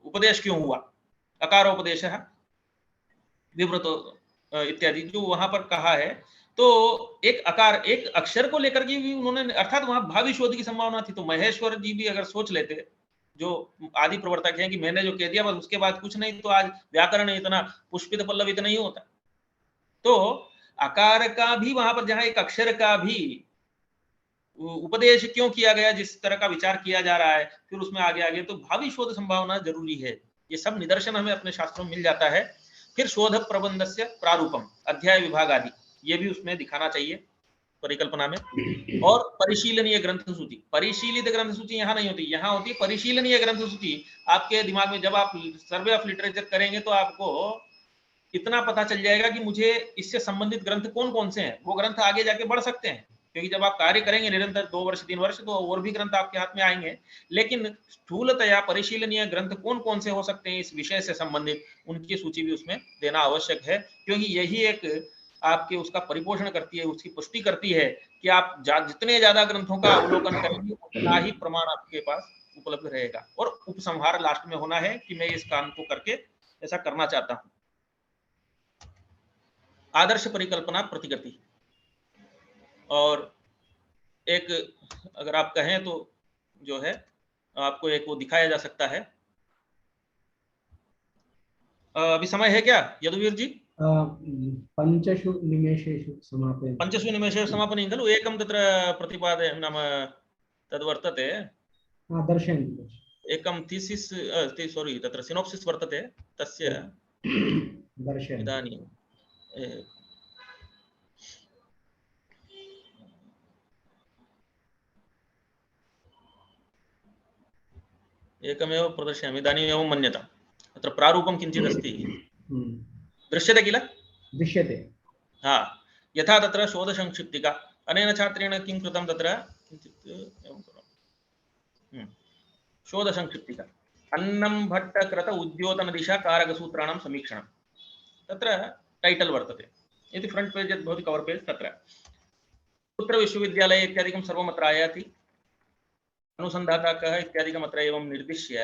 उपदेश क्यों हुआ, अकारोपदेश विव्रतो इत्यादि जो वहां पर कहा है, तो एक आकार एक अक्षर को लेकर के भी उन्होंने, अर्थात वहां भावी शोध की संभावना थी। तो महेश्वर जी भी अगर सोच लेते, जो आदि प्रवर्तक हैं, कि मैंने जो कह दिया बस उसके बाद कुछ नहीं, तो आज व्याकरण इतना पुष्पित पल्लवित नहीं होता। तो आकार का भी वहां पर, जहां एक अक्षर का भी उपदेश क्यों किया गया, जिस तरह का विचार किया जा रहा है, फिर उसमें आगे आगे तो भावी शोध संभावना जरूरी है। ये सब निदर्शन हमें अपने शास्त्रों में मिल जाता है। फिर शोध प्रबंध से प्रारूपम, अध्याय विभाग आदि, ये भी उसमें दिखाना चाहिए परिकल्पना में। और परिशीलनीय ग्रंथ सूची, परिशीलित ग्रंथ सूची यहाँ नहीं होती, यहाँ होती है परिशीलनीय ग्रंथ सूची। आपके दिमाग में जब आप सर्वे ऑफ लिटरेचर करेंगे तो आपको इतना पता चल जाएगा कि मुझे इससे संबंधित ग्रंथ कौन कौन से हैं। वो ग्रंथ आगे जाके बढ़ सकते हैं, क्योंकि जब आप कार्य करेंगे निरंतर 2 वर्ष 3 वर्ष, तो और भी ग्रंथ आपके हाथ में आएंगे। लेकिन स्थूलतया परिशीलनीय ग्रंथ कौन कौन से हो सकते हैं इस विषय से संबंधित, उनकी सूची भी उसमें देना आवश्यक है, क्योंकि यही एक आपके उसका परिपोषण करती है, उसकी पुष्टि करती है कि आप जितने ज्यादा ग्रंथों का अवलोकन करेंगे उतना ही प्रमाण आपके पास उपलब्ध रहेगा। और उपसंहार लास्ट में होना है कि मैं इस काम को करके ऐसा करना चाहता हूं। आदर्श परिकल्पना प्रतिकृति, और एक अगर आप कहें तो जो है आपको एक वो दिखाया जा सकता है। अभी समय है क्या यदुवीर जी? पंचषु निमेषेषु समापयन्। पंचषु निमेषेषु समापनीयं खलु? एकं तत्र प्रतिपादय नाम तद्वर्तते, दर्शयन्तु। एकं थीसिस्, सोरि, तत्र सिनोप्सिस् वर्तते तस्य। दर्शयन्तु। इदानीं एकमेव प्रदर्शयामि, इदानीमेव मन्यताम्। अत्र प्रारूपं किञ्चिदस्ति, दृश्यते किल? दृश्यते। हा, यथा तत्र शोधसंक्षिप्तिका, अनेन छात्रेण किं कृतं, तत्र किञ्चित् एवं करोमि। शोधसंक्षिप्तिका, अन्नं भट्टकृत उद्योतनदिशा कारकसूत्राणां समीक्षणं, तत्र टाइटल वर्तते। यदि फ्रंट पेज यद् भवति, कवर पेज, तत्र कुत्र विश्वविद्यालये इत्यादिकं सर्वम् अत्र आयाति, अनुसन्धाता कः इत्यादिकम् अत्र एवं निर्दिश्य,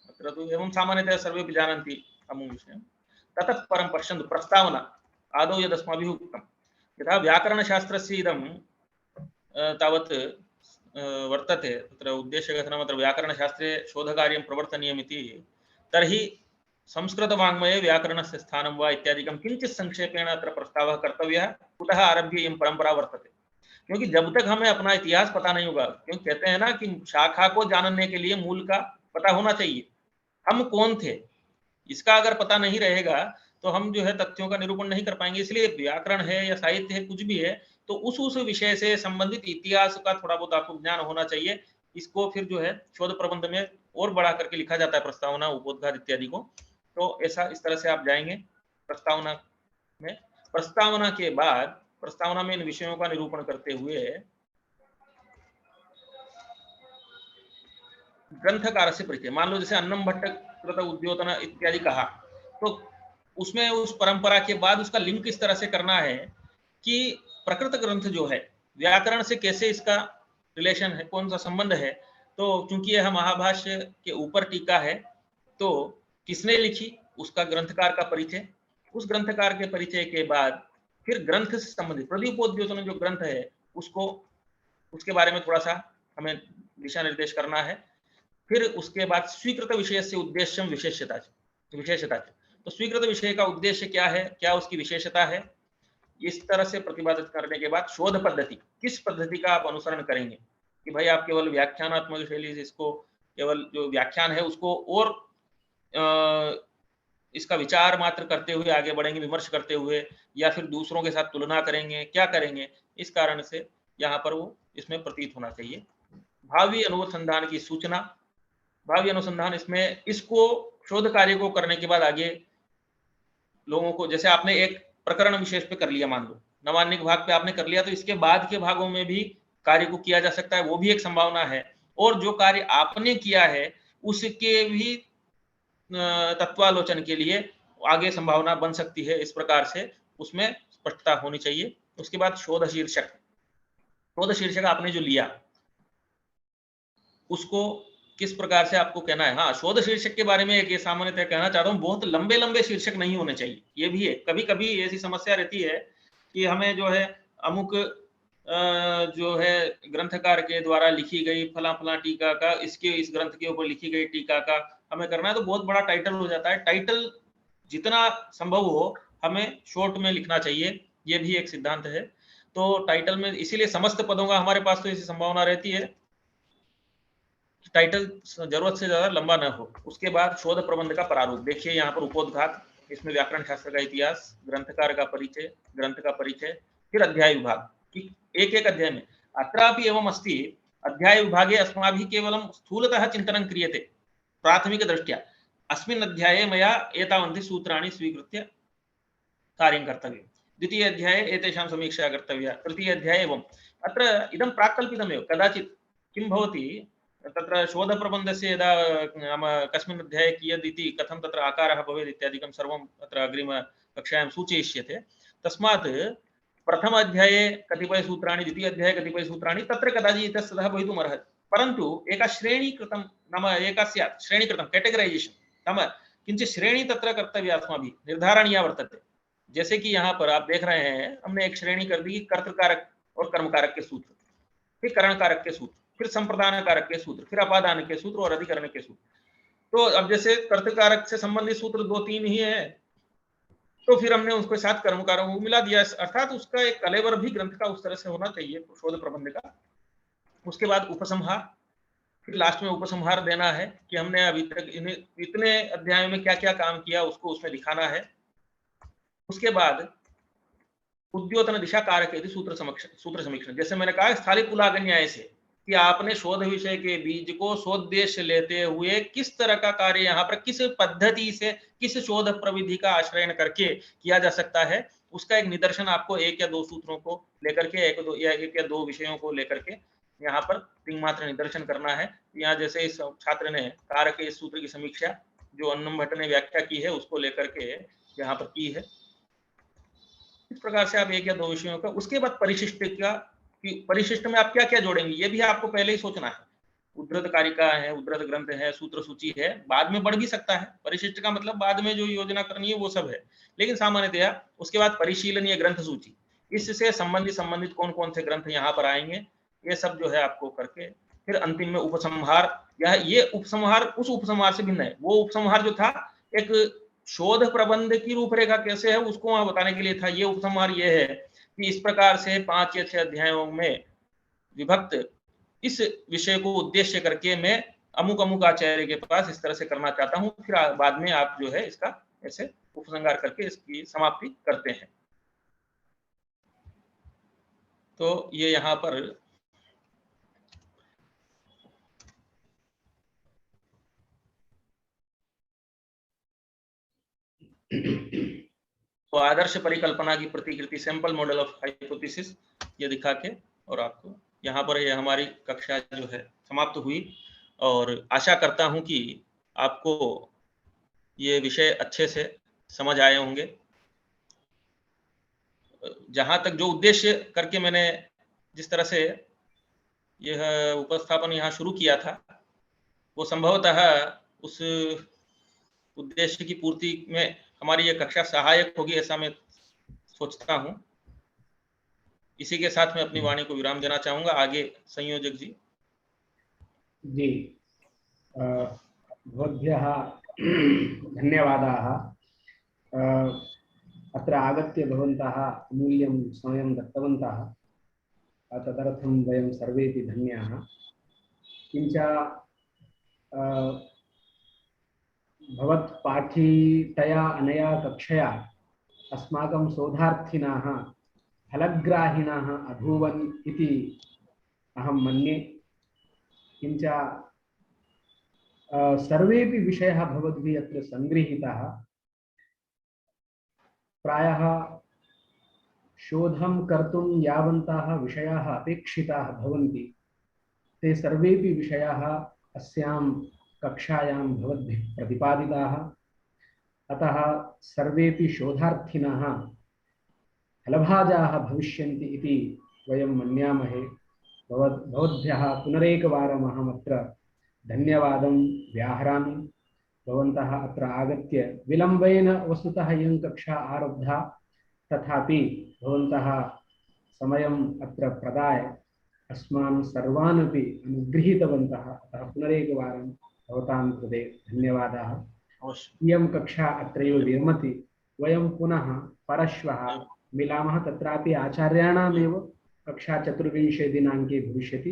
अत्र तु एवं सामान्यतया सर्वेपि जानन्ति अमुं विषयं। ततः परं पश्यन्तु, प्रस्तावना आदौ यदस्माभिः उक्तं, यथा व्याकरणशास्त्रस्य इदं तावत् वर्तते, तत्र उद्देश्यकथनम्, अत्र व्याकरणशास्त्रे शोधकार्यं प्रवर्तनीयमिति, तर्हि संस्कृतवाङ्मये व्याकरणस्य स्थानं वा इत्यादिकं किञ्चित् संक्षेपेण अत्र प्रस्तावः कर्तव्यः, कुतः आरभ्य इयं परंपरा वर्तते। क्योंकि जब तक हमें अपना इतिहास पता नहीं होगा, क्योंकि कहते हैं ना कि शाखा को जानने के लिए मूल का पता होना चाहिए, हम कौन थे इसका अगर पता नहीं रहेगा तो हम जो है तथ्यों का निरूपण नहीं कर पाएंगे। इसलिए व्याकरण है या साहित्य है, कुछ भी है, तो उस विषय से संबंधित इतिहास का थोड़ा बहुत आपको ज्ञान होना चाहिए। इसको फिर जो है शोध प्रबंध में और बढ़ा करके लिखा जाता है, प्रस्तावना, उपोद्घात इत्यादि को। तो ऐसा इस तरह से आप जाएंगे प्रस्तावना में। प्रस्तावना के बाद, प्रस्तावना में इन विषयों का निरूपण करते हुए ग्रंथकार से परिचय। मान लो जैसे अन्नम भट्ट कृत उद्योतन इत्यादि कहा, तो उसमें उस परंपरा के बाद उसका लिंक इस तरह से करना है कि प्रकृत ग्रंथ जो है व्याकरण से कैसे इसका रिलेशन है, कौन सा संबंध है। तो चूंकि यह महाभाष्य के ऊपर टीका है, तो किसने लिखी, उसका ग्रंथकार का परिचय, उस ग्रंथकार के परिचय के बाद फिर ग्रंथ से संबंधित प्रदीपोद्योतन जो ग्रंथ है उसको, उसके बारे में थोड़ा सा हमें दिशा निर्देश करना है। फिर उसके बाद स्वीकृत विषय से उद्देश्यम विशेषता, तो स्वीकृत विषय का उद्देश्य क्या है, क्या उसकी विशेषता है, इस तरह से प्रतिपादित करने के बाद शोध पद्धति, किस पद्धति का आप अनुसरण करेंगे, कि भाई आप केवल व्याख्यानात्मक शैली से इसको, केवल जो व्याख्यान है उसको और इसका विचार मात्र करते हुए आगे बढ़ेंगे, विमर्श करते हुए, या फिर दूसरों के साथ तुलना करेंगे, क्या करेंगे। इस कारण से यहाँ पर वो इसमें प्रतीत होना चाहिए। भावी अनुसंधान की सूचना, भावी अनुसंधान, इसमें इसको शोध कार्य को करने के बाद आगे लोगों को, जैसे आपने एक प्रकरण विशेष पे कर लिया, मान लो नवान्निक भाग पे आपने कर लिया, तो इसके बाद के भागों में भी कार्य को किया जा सकता है, वो भी एक संभावना है। और जो कार्य आपने किया है उसके भी तत्वालोचन के लिए आगे संभावना बन सकती है। इस प्रकार से उसमें स्पष्टता होनी चाहिए। उसके बाद शोध शीर्षक, शोध शीर्षक आपने जो लिया उसको किस प्रकार से आपको कहना है। हाँ, शोध शीर्षक के बारे में एक ये सामान्यतः कहना चाहता हूँ, बहुत लंबे लंबे शीर्षक नहीं होने चाहिए। ये भी है, कभी कभी ऐसी समस्या रहती है कि हमें जो है अमुक जो है ग्रंथकार के द्वारा लिखी गई फला फला टीका का, इसके इस ग्रंथ के ऊपर लिखी गई टीका का हमें करना है, तो बहुत बड़ा टाइटल हो जाता है। टाइटल जितना संभव हो हमें शॉर्ट में लिखना चाहिए, ये भी एक सिद्धांत है। तो टाइटल में इसीलिए समस्त पदों का हमारे पास तो ऐसी संभावना रहती है टाइटल जरूरत से ज्यादा लंबा न हो। उसके बाद शोध प्रबंध का प्रारूप देखिए, यहाँ पर उपोद्घात, इसमें व्याकरण शास्त्र का इतिहास, ग्रंथकार का परिचय, ग्रंथ का परिचय, फिर अध्याय विभाग की एक एक अध्याय में अत्रापि एवं अस्ति अध्याय विभागे अस्माभिः केवलं स्थूलतः चिन्तनं क्रियते प्राथमिक दृष्ट्या। अस्मिन् अध्याये मया एतावन्ति सूत्राणि स्वीकृत्य कार्यं कर्तव्यं, द्वितीय अध्याये एतेषां समीक्षा कर्तव्या, तृतीय अध्याये एवं। अत्र इदं प्राक्कल्पितमेव। कदाचित् किं भवति तत्र शोधप्रबन्धस्य यदा नाम कस्मिन् अध्याये कियद् इति कथं तत्र आकारः भवेत् इत्यादिकं सर्वं तत्र अग्रिमकक्षायां सूचयिष्यते। तस्मात् प्रथम अध्याये कतिपयसूत्राणि, द्वितीय अध्याये कतिपयसूत्राणि तत्र कदाचित् इतस्ततः भवितुम् अर्हति। परन्तु एका श्रेणी कृतं, नाम एका स्यात् श्रेणी कृतं कैटेगराइजेशन, नाम किञ्चित् श्रेणी तत्र कर्तव्या अस्माभिः, निर्धारणीया वर्तते। जैसे कि यहाँ पर आप देख रहे हैं, हमने एक श्रेणी कर दी कर्तृकारक और कर्मकारक के सूत्र, फिर करणकारक के सूत्र, फिर संप्रदान कारक के सूत्र, फिर अपादान के सूत्र और अधिकरण के सूत्र। तो अब जैसे कर्तृकारक से संबंधित सूत्र 2-3 ही है, तो फिर हमने उसके साथ कर्मकारों को मिला दिया, अर्थात उसका एक कलेवर भी ग्रंथ का उस तरह से होना चाहिए शोध प्रबंध का। उसके बाद उपसंहार, फिर लास्ट में उपसंहार देना है कि हमने अभी तक इतने अध्यायों में क्या क्या काम किया, उसको उसमें दिखाना है। उसके बाद उद्योतन दिशा कारक यदि सूत्र समीक्षण, जैसे मैंने कहा स्थालित पुलाग न्याय से कि आपने शोध विषय के बीज को शोधोद्देश्य लेते हुए किस तरह का कार्य यहाँ पर किस पद्धति से किस शोध प्रविधि का आश्रय करके किया जा सकता है, उसका एक निदर्शन आपको एक या दो सूत्रों को लेकर के, एक या दो विषयों को लेकर के यहाँ पर तिंगमात्र निदर्शन करना है। यहाँ जैसे इस छात्र ने कारक इस सूत्र की समीक्षा जो अन्नम भट्ट ने व्याख्या की है उसको लेकर के यहाँ पर की है। इस प्रकार से आप एक या दो विषयों का, उसके बाद परिशिष्ट का, कि परिशिष्ट में आप क्या क्या जोड़ेंगे ये भी आपको पहले ही सोचना है। उद्धृत कारिका है, उद्धृत ग्रंथ है, सूत्र सूची है, बाद में बढ़ भी सकता है। परिशिष्ट का मतलब बाद में जो योजना करनी है वो सब है, लेकिन सामान्यतया उसके बाद परिशीलनीय ग्रंथ सूची, इससे संबंधित कौन कौन से ग्रंथ यहाँ पर आएंगे, ये सब जो है आपको करके फिर अंतिम में उपसंहार। ये उपसंहार उस उपसंहार से भिन्न है। वो उपसंहार जो था एक शोध प्रबंध की रूपरेखा कैसे है उसको वहां बताने के लिए था। ये उपसंहार ये है कि इस प्रकार से 5 या 6 अध्यायों में विभक्त इस विषय को उद्देश्य करके मैं अमुक अमुक आचार्य के पास इस तरह से करना चाहता हूं, फिर बाद में आप जो है इसका ऐसे उपसंहार करके इसकी समाप्ति करते हैं। तो ये यहाँ पर तो आदर्श परिकल्पना की प्रतिकृति, सैंपल मॉडल ऑफ हाइपोथेसिस, ये दिखा के और आपको यहाँ पर ये हमारी कक्षा जो है समाप्त हुई। और आशा करता हूँ कि आपको ये विषय अच्छे से समझ आए होंगे। जहाँ तक जो उद्देश्य करके मैंने जिस तरह से यह उपस्थापन यहाँ शुरू किया था, वो संभवतः उस उद्देश्य की पूर्ति में हमारी ये कक्षा सहायक होगी, ऐसा मैं सोचता हूँ। इसी के साथ मैं अपनी वाणी को विराम देना चाहूंगा। आगे संयोजक जी। जी, भवद्भ्यः धन्यवादाः। अत्र आगत्य भवन्तः अमूल्यं समयं दत्तवन्तः, तदर्थं वयं सर्वेपि धन्याः। किञ्च भवत्पाठितया अनया कक्षया अस्माकं शोधार्थिनः फलग्राहिणः अभूवन् इति अहं मन्ये। किञ्च सर्वेपि विषयाः भवद्भिः अत्र सङ्गृहीताः। प्रायः शोधं कर्तुं यावन्ताः विषयाः अपेक्षिताः भवन्ति, ते सर्वेपि विषयाः अस्यां कक्षायां भवद्भिः प्रतिपादिताः। अतः सर्वेपि शोधार्थिनः फलभाजाः भविष्यन्ति इति वयं मन्यामहे। भवद्भ्यः पुनरेकवारम् अहमत्र धन्यवादं व्याहरामि। भवन्तः अत्र आगत्य विलम्बेन वस्तुतः इयं कक्षा आरब्धा, तथापि भवन्तः समयम् अत्र प्रदाय अस्मान् सर्वान् अपि अनुगृहीतवन्तः। अतः पुनरेकवारं भवतां कृते धन्यवादाः। इयं कक्षा अत्रैव विरमति। वयं पुनः परश्वः मिलामः। तत्रापि आचार्याणामेव कक्षा 24 दिनाङ्के भविष्यति।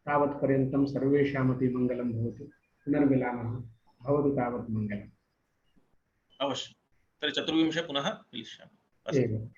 तावत्पर्यन्तं सर्वेषामपि मङ्गलं भवतु। पुनर्मिलामः। भवतु तावत् मङ्गलम्। अवश्यं। तर्हि 24 पुनः मिलिष्यामः। एवम्।